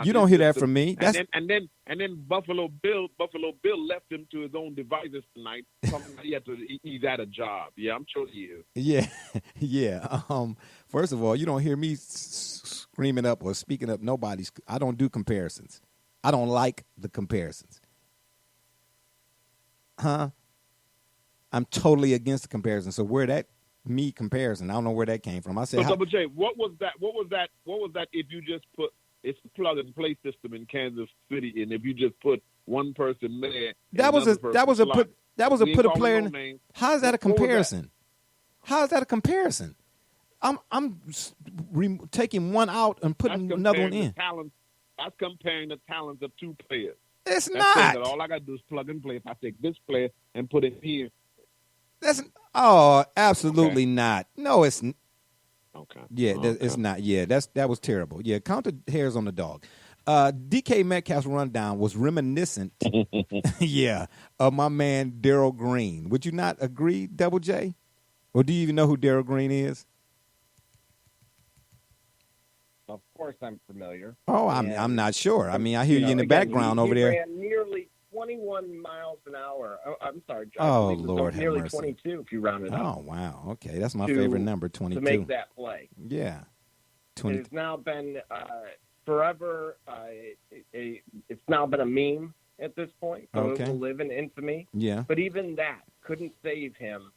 You don't hear that from me. And then Buffalo Bill left him to his own devices tonight. He's at a job. Yeah, I'm sure he is. Yeah. First of all, you don't hear me screaming up or speaking up. Nobody's. I don't do comparisons. I don't like the comparisons. Huh? I'm totally against the comparison. So where that me comparison, I don't know where that came from. I said, so Double J, what was that? What was that? If you just put it's a plug and play system in Kansas City, and if you just put one person there, that was a player. No how is that a comparison? How is that a comparison? I'm taking one out and putting another one in. That's comparing the talents of two players. It's That's not. That all I got to do is plug and play. If I take this player and put him here. Absolutely not. No, it's okay. Yeah, it's not. Yeah, that was terrible. Yeah, count the hairs on the dog. DK Metcalf's rundown was reminiscent, yeah, of my man Darryl Green. Would you not agree, Double J? Or do you even know who Darryl Green is? Of course, I'm familiar. Oh, I'm not sure. I mean, I hear you in the background over there. He ran nearly 21 miles an hour. I'm sorry, John. Oh, Lord have nearly mercy. 22 if you round it up. Oh, wow. Okay, that's my favorite number, 22. To make that play. Yeah. 20. It has now been forever. It's now been a meme at this point, so Okay. it will live in infamy. Yeah. But even that couldn't save him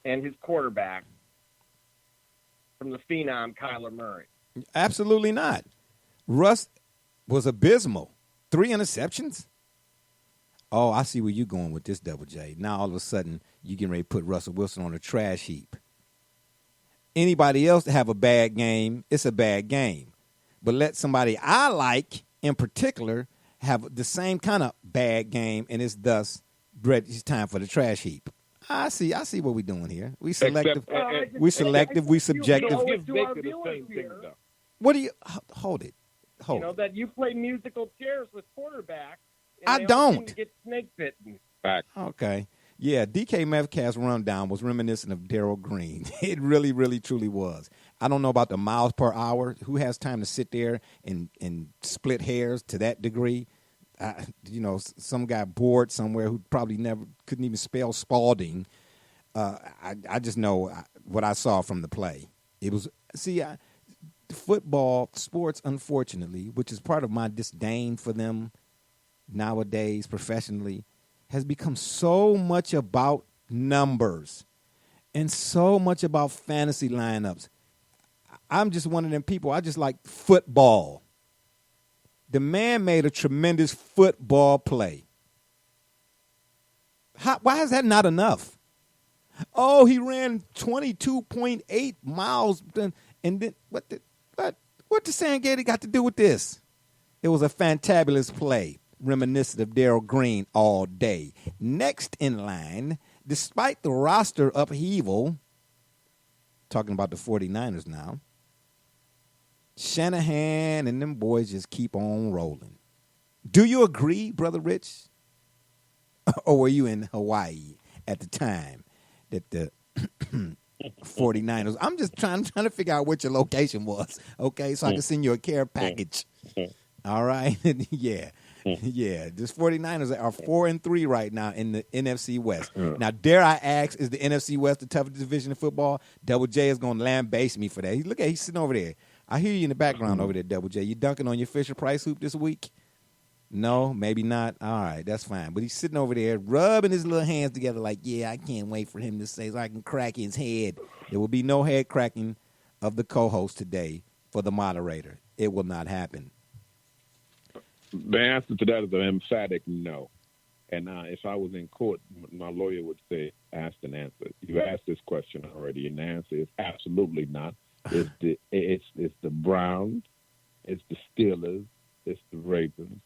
and his quarterback from the phenom Kyler Murray. Absolutely not. Russ was abysmal. 3 interceptions? Oh, I see where you're going with this, Double J. Now, all of a sudden, you getting ready to put Russell Wilson on a trash heap. Anybody else have a bad game, it's a bad game. But let somebody I like, in particular, have the same kind of bad game, and it's thus it's time for the trash heap. I see what we're doing here. We selective. We subjective. Give Baker the same thing, though. What do you hold it? You know that you play musical chairs with quarterbacks. I don't. Get snake bitten. Okay. Yeah, DK Metcalf's rundown was reminiscent of Darryl Green. It really, really, truly was. I don't know about the miles per hour. Who has time to sit there and split hairs to that degree? Some guy bored somewhere who probably couldn't even spell Spalding. I just know what I saw from the play. It was football, sports, unfortunately, which is part of my disdain for them nowadays professionally, has become so much about numbers and so much about fantasy lineups. I'm just one of them people. I just like football. The man made a tremendous football play. Why is that not enough? Oh, he ran 22.8 miles. And then what the Sangate got to do with this? It was a fantabulous play, reminiscent of Darryl Green all day. Next in line, despite the roster upheaval, talking about the 49ers now, Shanahan and them boys just keep on rolling. Do you agree, Brother Rich? Or were you in Hawaii at the time that the 49ers? I'm just trying to figure out what your location was, okay, so I can send you a care package. All right? Yeah. Yeah. This 49ers are 4-3 right now in the NFC West. Now, dare I ask, is the NFC West the toughest division of football? Double J is going to lambaste me for that. He's sitting over there. I hear you in the background over there, Double J. You dunking on your Fisher-Price hoop this week? No, maybe not. All right, that's fine. But he's sitting over there rubbing his little hands together like, yeah, I can't wait for him to say so I can crack his head. There will be no head cracking of the co-host today for the moderator. It will not happen. The answer to that is an emphatic no. And if I was in court, my lawyer would say, ask and answer. You asked this question already, and the answer is absolutely not. It's the Browns, it's the Steelers, it's the Ravens,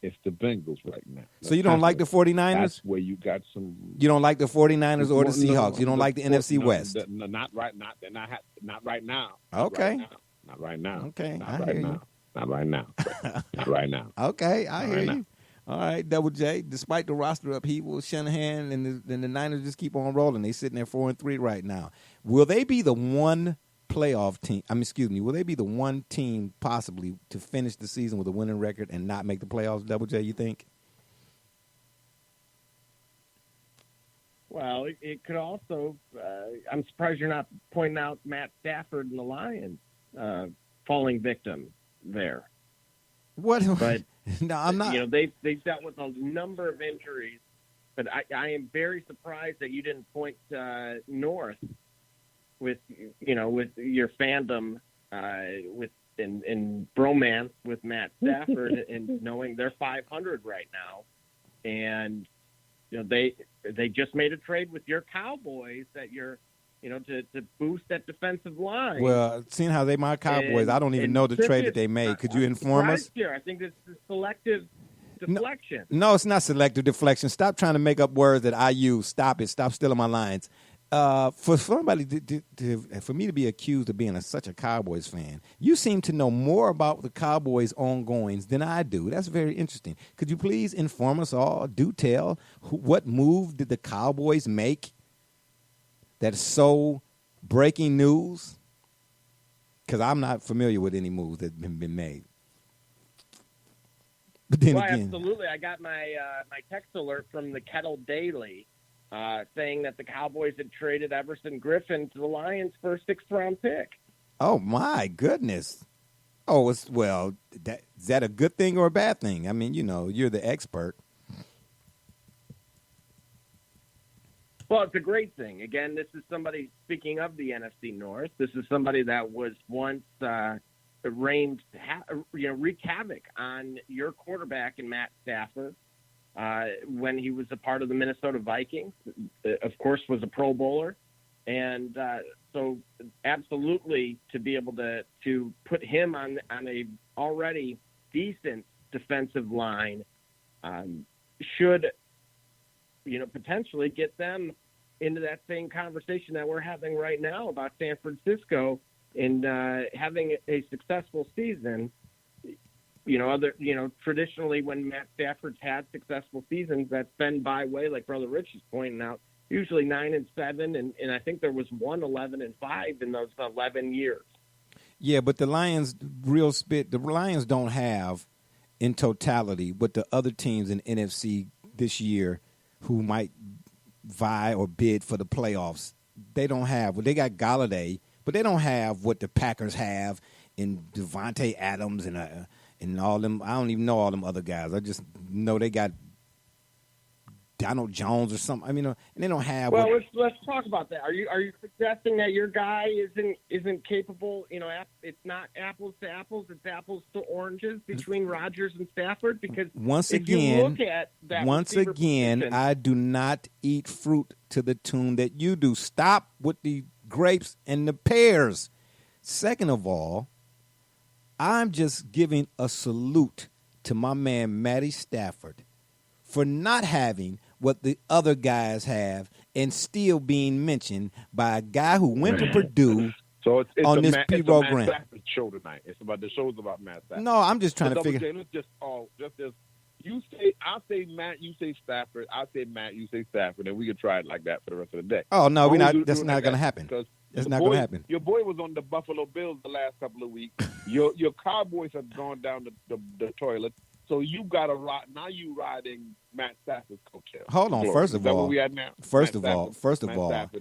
it's the Bengals right now. So you don't like the 49ers? That's where you got some. You don't like the 49ers or the Seahawks? You don't like the NFC West? No, not right now. Not right now. Okay. Not right now. Okay, Not I right hear now. you. Not right now. Not right now. Okay, I hear right you. All right, Double J. Despite the roster upheaval, Shanahan and the Niners just keep on rolling. They sitting there 4-3 right now. Will they be the one playoff team? Will they be the one team possibly to finish the season with a winning record and not make the playoffs? Double J, you think? Well, it could also. I'm surprised you're not pointing out Matt Stafford and the Lions. falling victim there. What? But no, I'm not. They've dealt with a number of injuries, but I am very surprised that you didn't point north with your fandom in bromance with Matt Stafford and knowing they're 500 right now, and they just made a trade with your Cowboys that you're to boost that defensive line. Well, seeing how they my Cowboys, I don't even know the trade that they made. Could you inform us? Here, I think this is selective deflection. No, it's not selective deflection. Stop trying to make up words that I use. Stop it. Stop stealing my lines. For somebody for me to be accused of being such a Cowboys fan, you seem to know more about the Cowboys' ongoings than I do. That's very interesting. Could you please inform us all? Do tell what move did the Cowboys make that's so breaking news? Because I'm not familiar with any moves that have been made. But then again, absolutely. I got my text alert from the Kettle Daily. Saying that the Cowboys had traded Everson Griffin to the Lions for a 6th-round pick. Oh, my goodness. Oh, is that a good thing or a bad thing? I mean, you're the expert. Well, it's a great thing. Again, this is somebody, speaking of the NFC North, this is somebody that was once wreaked havoc on your quarterback in Matt Stafford. When he was a part of the Minnesota Vikings, of course, was a Pro Bowler. And so absolutely to be able to put him on a already decent defensive line should, potentially get them into that same conversation that we're having right now about San Francisco and having a successful season. Traditionally when Matt Stafford's had successful seasons, that's been by way, like Brother Rich is pointing out, usually 9-7, and I think there was 11-5 in those 11 years. Yeah, but the Lions, the Lions don't have in totality what the other teams in NFC this year who might vie or bid for the playoffs. They don't have. Well, they got Galladay, but they don't have what the Packers have in Devontae Adams and all them. I don't even know all them other guys. I just know they got Donald Jones or something. I mean, and they don't have. Well, let's talk about that. Are you suggesting that your guy isn't capable? It's not apples to apples. It's apples to oranges between Rodgers and Stafford. Because once if again, you look at that position, I do not eat fruit to the tune that you do. Stop with the grapes and the pears. Second of all, I'm just giving a salute to my man Matty Stafford for not having what the other guys have and still being mentioned by a guy who went to Purdue on this program. Matt Stafford show tonight. The show's about Matt Stafford. No, I'm just trying to figure. Just as you say, I say Matt, you say Stafford. I say Matt, you say Stafford, and we can try it like that for the rest of the day. Oh no, we're not. That's not going to happen. That's not going to happen. Your boy was on the Buffalo Bills the last couple of weeks. Your Cowboys have gone down the toilet. So you got to ride. Now you riding Matt Stafford's coattail. Hold on. First of all, where we at now? First of all,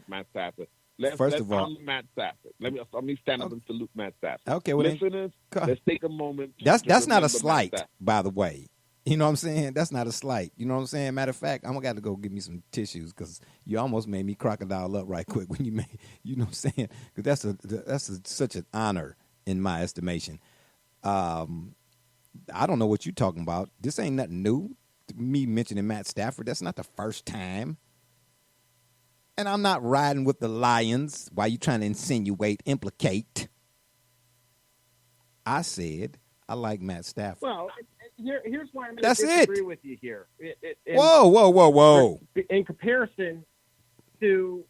Matt Stafford. Let's Matt Stafford. Let me stand up and salute Matt Stafford. Okay, well, listeners, let's take a moment. That's not a slight, by the way. You know what I'm saying? That's not a slight. You know what I'm saying? Matter of fact, I'm going to go get me some tissues because you almost made me crocodile up right quick when you made, you know what I'm saying? Because that's such an honor in my estimation. I don't know what you're talking about. This ain't nothing new. Me mentioning Matt Stafford, that's not the first time. And I'm not riding with the Lions. Why you trying to insinuate, implicate? I said I like Matt Stafford. Well, here's why I'm going to disagree with you here. Whoa. In comparison to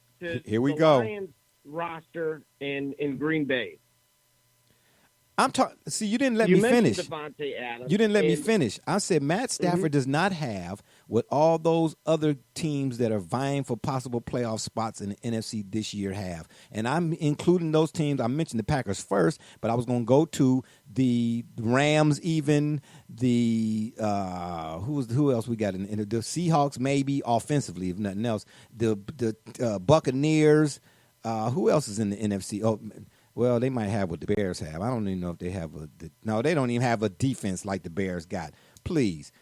here we the go. Lions roster in Green Bay. I'm talking. See, you didn't let me finish. Devontae Adams, you didn't let me finish. I said Matt Stafford does not have what all those other teams that are vying for possible playoff spots in the NFC this year have, and I'm including those teams. I mentioned the Packers first, but I was going to go to the Rams, even the who else we got in the Seahawks, maybe offensively, if nothing else. The Buccaneers. Who else is in the NFC? Oh. Well, they might have what the Bears have. I don't even know if they have no, they don't even have a defense like the Bears got. Please.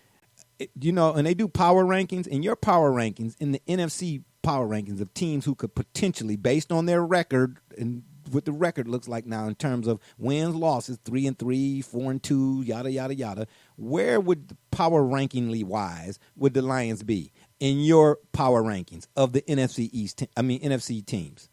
And they do power rankings. In your power rankings, in the NFC power rankings of teams who could potentially, based on their record and what the record looks like now in terms of wins, losses, 3-3, 4-2, yada, yada, yada, where would power rankingly wise would the Lions be in your power rankings of the NFC teams?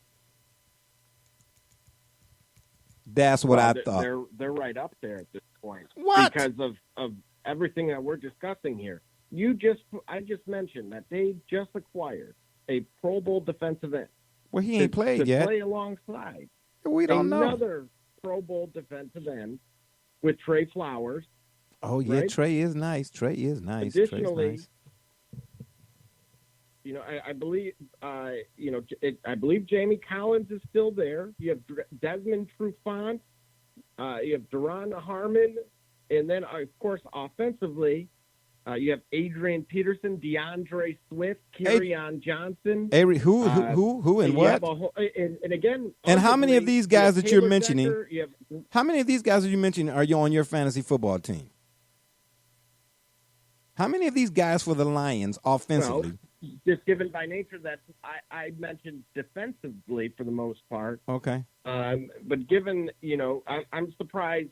That's what I thought. They're right up there at this point. What? Because of everything that we're discussing here. I just mentioned that they just acquired a Pro Bowl defensive end. Well, he ain't played yet. Play alongside. We don't know. Another Pro Bowl defensive end with Trey Flowers. Oh, yeah, right? Trey is nice. Additionally, I believe, I believe Jamie Collins is still there. You have Desmond Trufant. You have Duron Harmon. And then, of course, offensively, you have Adrian Peterson, DeAndre Swift, Kerryon Johnson. Who, and what? And again, and how many of these guys that you're mentioning? Decker, how many of these guys that you mentioned are you on your fantasy football team? How many of these guys for the Lions offensively? Well, just given by nature that I mentioned defensively for the most part. Okay. But given, I'm surprised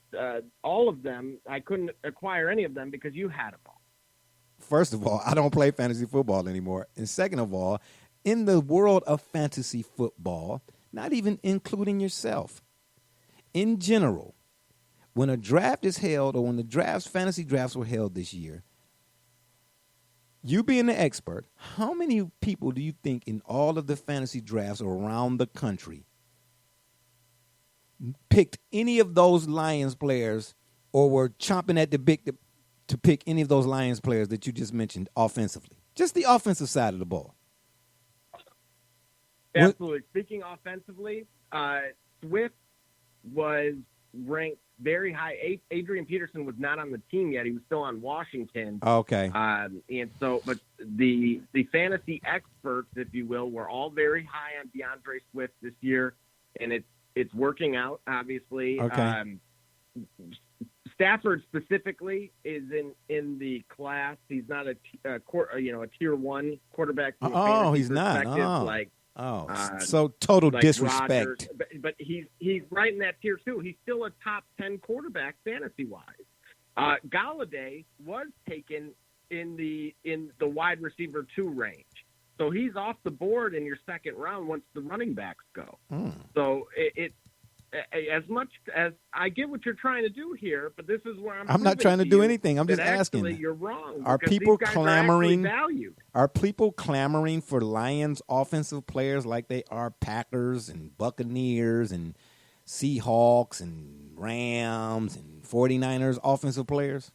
all of them, I couldn't acquire any of them because you had them all. First of all, I don't play fantasy football anymore. And second of all, in the world of fantasy football, not even including yourself, in general, when a draft is held or when the fantasy drafts were held this year, you being the expert, how many people do you think in all of the fantasy drafts around the country picked any of those Lions players or were chomping at the bit to pick any of those Lions players that you just mentioned offensively? Just the offensive side of the ball. Absolutely. Speaking offensively, Swift was ranked very high. Adrian Peterson was not on the team yet. He was still on Washington. Okay. And so, but the fantasy experts, if you will, were all very high on DeAndre Swift this year, and it's working out, obviously. Okay. Stafford specifically is in the class. He's not a tier one quarterback. Oh, he's not. So total like disrespect. Rodgers, but he's right in that tier too. He's still a top 10 quarterback fantasy wise. Galladay was taken in the wide receiver 2 range, so he's off the board in your second round once the running backs go. So it as much as I get what you're trying to do here, but this is where I'm not trying to do anything. I'm just asking. You're wrong. Are people clamoring? Are people clamoring for Lions offensive players like they are Packers and Buccaneers and Seahawks and Rams and 49ers offensive players?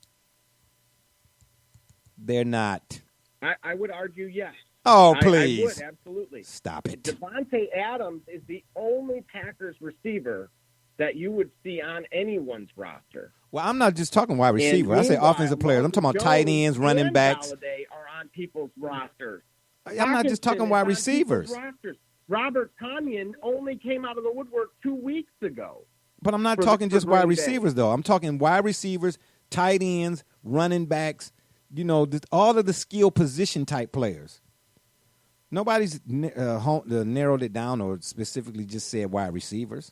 They're not. I would argue yes. Oh, please. I would, absolutely. Stop it. Devontae Adams is the only Packers receiver that you would see on anyone's roster. Well, I'm not just talking wide receiver. I say offensive players. I'm talking about tight ends, running backs. Galladay are on people's rosters. I'm not just talking wide receivers. Robert Tonyan only came out of the woodwork 2 weeks ago. But I'm not talking just wide receivers, though. I'm talking wide receivers, tight ends, running backs, all of the skill position type players. Nobody's narrowed it down or specifically just said wide receivers.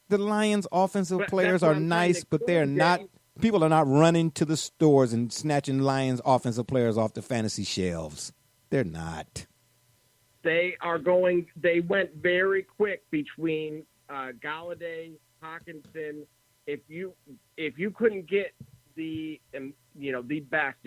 The Lions' offensive players are nice, but they're not. People are not running to the stores and snatching Lions' offensive players off the fantasy shelves. They're not. They are going. They went very quick between Galladay, Hockenson. If you couldn't get the best,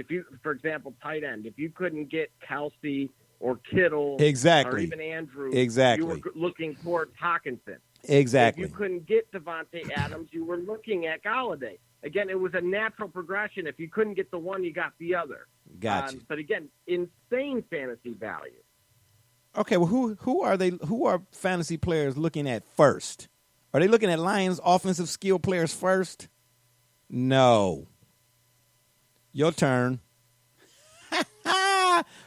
for example, tight end, if you couldn't get Kelsey or Kittle, exactly, or even Andrew, exactly, you were looking towards Hockenson. Exactly. If you couldn't get Devontae Adams, you were looking at Galladay. Again, it was a natural progression. If you couldn't get the one, you got the other. Gotcha. But again, insane fantasy value. Okay, well, who are they? Who are fantasy players looking at first? Are they looking at Lions offensive skill players first? No. Your turn.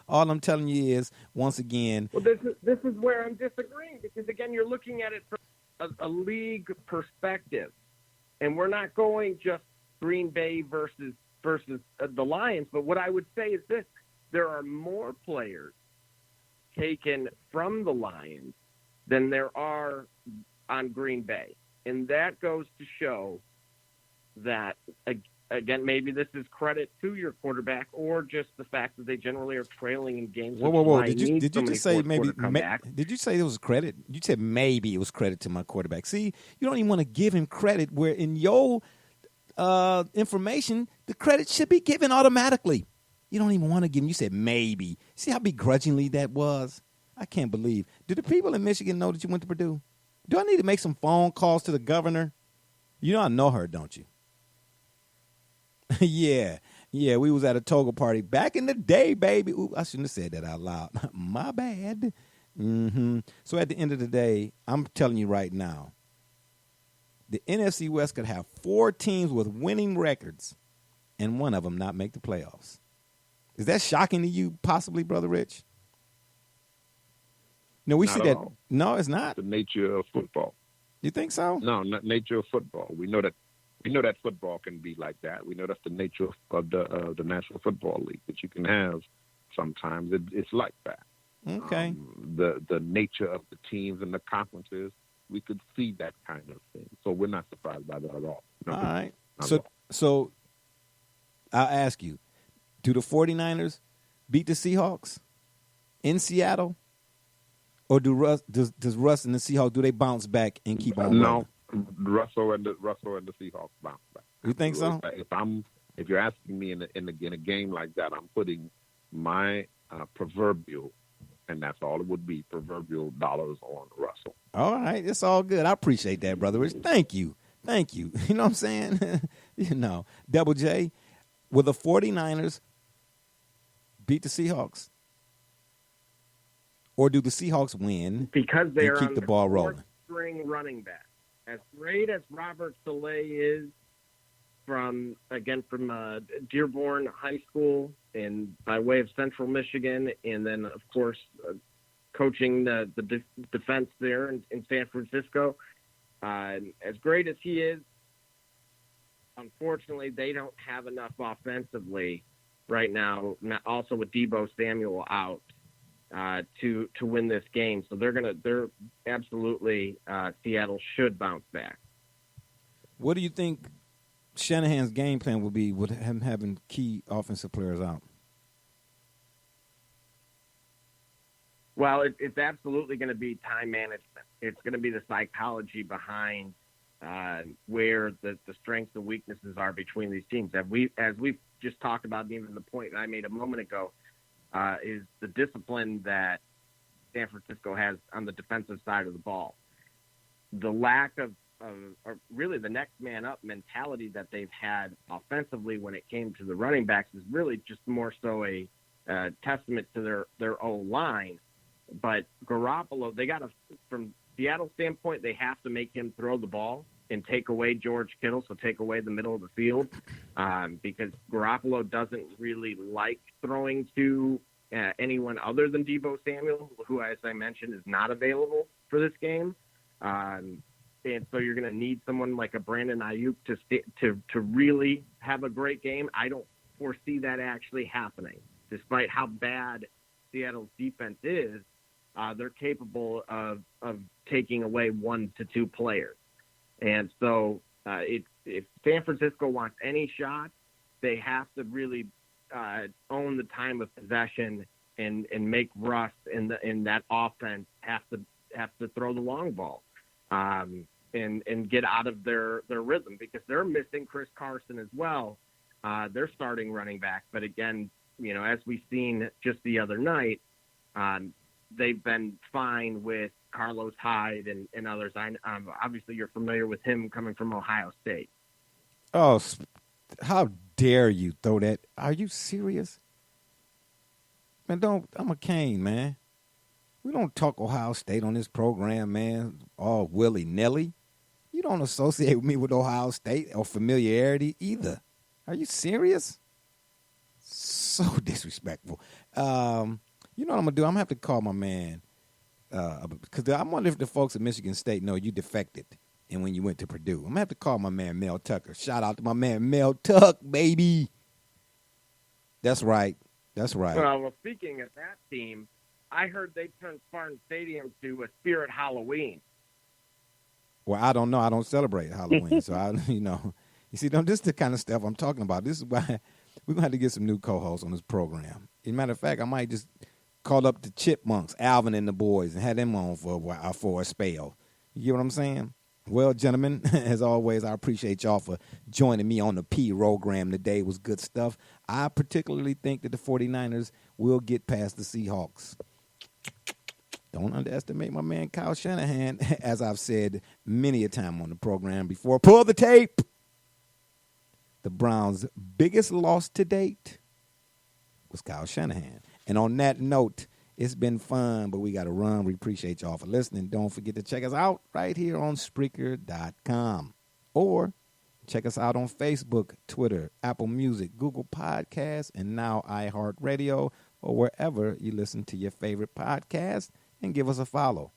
All I'm telling you is, once again. Well, this is where I'm disagreeing, because, again, you're looking at it from a league perspective. And we're not going just Green Bay versus the Lions. But what I would say is this. There are more players taken from the Lions than there are on Green Bay. And that goes to show that, again, maybe this is credit to your quarterback or just the fact that they generally are trailing in games. Whoa. Did you just say maybe? Did you say it was credit? You said maybe it was credit to my quarterback. See, you don't even want to give him credit where in your information, the credit should be given automatically. You don't even want to give him. You said maybe. See how begrudgingly that was? I can't believe. Do the people in Michigan know that you went to Purdue? Do I need to make some phone calls to the governor? You know I know her, don't you? Yeah, we was at a toga party back in the day, baby. Ooh, I shouldn't have said that out loud. My bad. So at the end of the day, I'm telling you right now, the NFC West could have 4 teams with winning records and one of them not make the playoffs. Is that shocking to you, possibly, Brother Rich? No, we see that. All. No, it's not. The nature of football. You think so? No, not nature of football. We know that football can be like that. We know that's the nature of the National Football League, that you can have sometimes it's like that. Okay. The nature of the teams and the conferences, we could see that kind of thing. So we're not surprised by that at all. No, all right. So I'll ask you, do the 49ers beat the Seahawks in Seattle? Or does Russ and the Seahawks, do they bounce back and keep on running? No, Russell and the Seahawks bounce back. You think so? If you're asking me in a game like that, I'm putting my proverbial, and that's all it would be, proverbial dollars on Russell. All right, it's all good. I appreciate that, Brother Rich. Thank you. You know what I'm saying? Double J, will the 49ers beat the Seahawks? Or do the Seahawks win because they're keep the ball rolling? String running back. As great as Robert Saleh is from Dearborn High School and by way of Central Michigan, and then, of course, coaching the defense there in San Francisco, as great as he is, unfortunately, they don't have enough offensively right now, also with Deebo Samuel out, to win this game. So they're absolutely, Seattle should bounce back. What do you think Shanahan's game plan will be with him having key offensive players out? Well, it's absolutely going to be time management. It's going to be the psychology behind where the strengths and weaknesses are between these teams. As we've just talked about, even the point that I made a moment ago, is the discipline that San Francisco has on the defensive side of the ball. The lack of or really the next man up mentality that they've had offensively when it came to the running backs is really just more so a testament to their O-line. But Garoppolo, from Seattle's standpoint, they have to make him throw the ball and take away George Kittle, so take away the middle of the field, because Garoppolo doesn't really like throwing to anyone other than Deebo Samuel, who, as I mentioned, is not available for this game. And so you're going to need someone like a Brandon Ayuk to really have a great game. I don't foresee that actually happening. Despite how bad Seattle's defense is, they're capable of taking away 1 to 2 players. And so if San Francisco wants any shot, they have to really own the time of possession and make Russ in that offense have to throw the long ball. And get out of their rhythm, because they're missing Chris Carson as well. They're starting running back. But again, as we've seen just the other night, they've been fine with Carlos Hyde and others. Obviously, you're familiar with him coming from Ohio State. Oh, how dare you throw that? Are you serious? Man, I'm a Cane, man. We don't talk Ohio State on this program, man, all willy-nilly. You don't associate me with Ohio State or familiarity either. Are you serious? So disrespectful. You know what I'm gonna do? I'm gonna have to call my man because I wonder if the folks at Michigan State know you defected and when you went to Purdue. I'm gonna have to call my man Mel Tucker. Shout out to my man Mel Tuck, baby. That's right. That's right. Well, speaking of that team, I heard they turned Spartan Stadium to a Spirit Halloween. Well, I don't know. I don't celebrate Halloween, so you see, this is the kind of stuff I'm talking about. This is why we're gonna have to get some new co-hosts on this program. As a matter of fact, I might just call up the Chipmunks, Alvin and the boys, and have them on for a spell. You get what I'm saying? Well, gentlemen, as always, I appreciate y'all for joining me on the P-Rogram today. It was good stuff. I particularly think that the 49ers will get past the Seahawks. Don't underestimate my man Kyle Shanahan, as I've said many a time on the program before. Pull the tape. The Browns' biggest loss to date was Kyle Shanahan. And on that note, it's been fun, but we got to run. We appreciate y'all for listening. Don't forget to check us out right here on Spreaker.com. Or check us out on Facebook, Twitter, Apple Music, Google Podcasts, and now iHeartRadio, or wherever you listen to your favorite podcast, and give us a follow.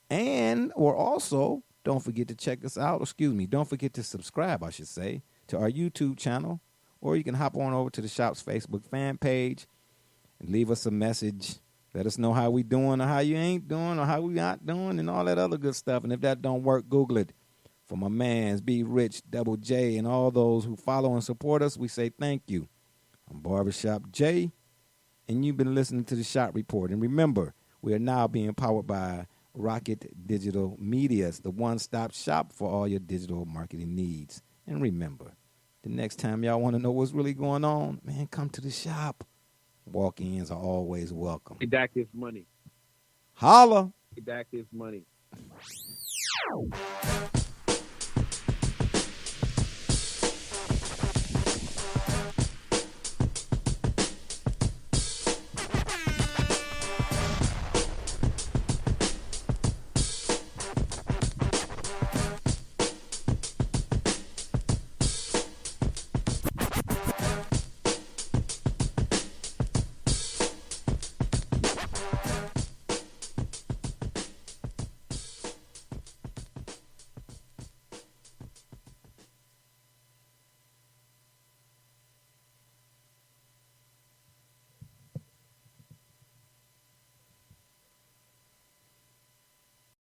Or also, don't forget to check us out. Don't forget to subscribe, I should say, to our YouTube channel. Or you can hop on over to the shop's Facebook fan page and leave us a message. Let us know how we doing or how you ain't doing or how we not doing and all that other good stuff. And if that don't work, Google it. For my mans, Be Rich, Double J, and all those who follow and support us, we say thank you. I'm Barbershop J, and you've been listening to the Shop Report. And remember, we are now being powered by Rocket Digital Media, the one-stop shop for all your digital marketing needs. And remember, the next time y'all want to know what's really going on, man, come to the shop. Walk-ins are always welcome. Hey, Dak is money. Holla. Hey, Dak is money.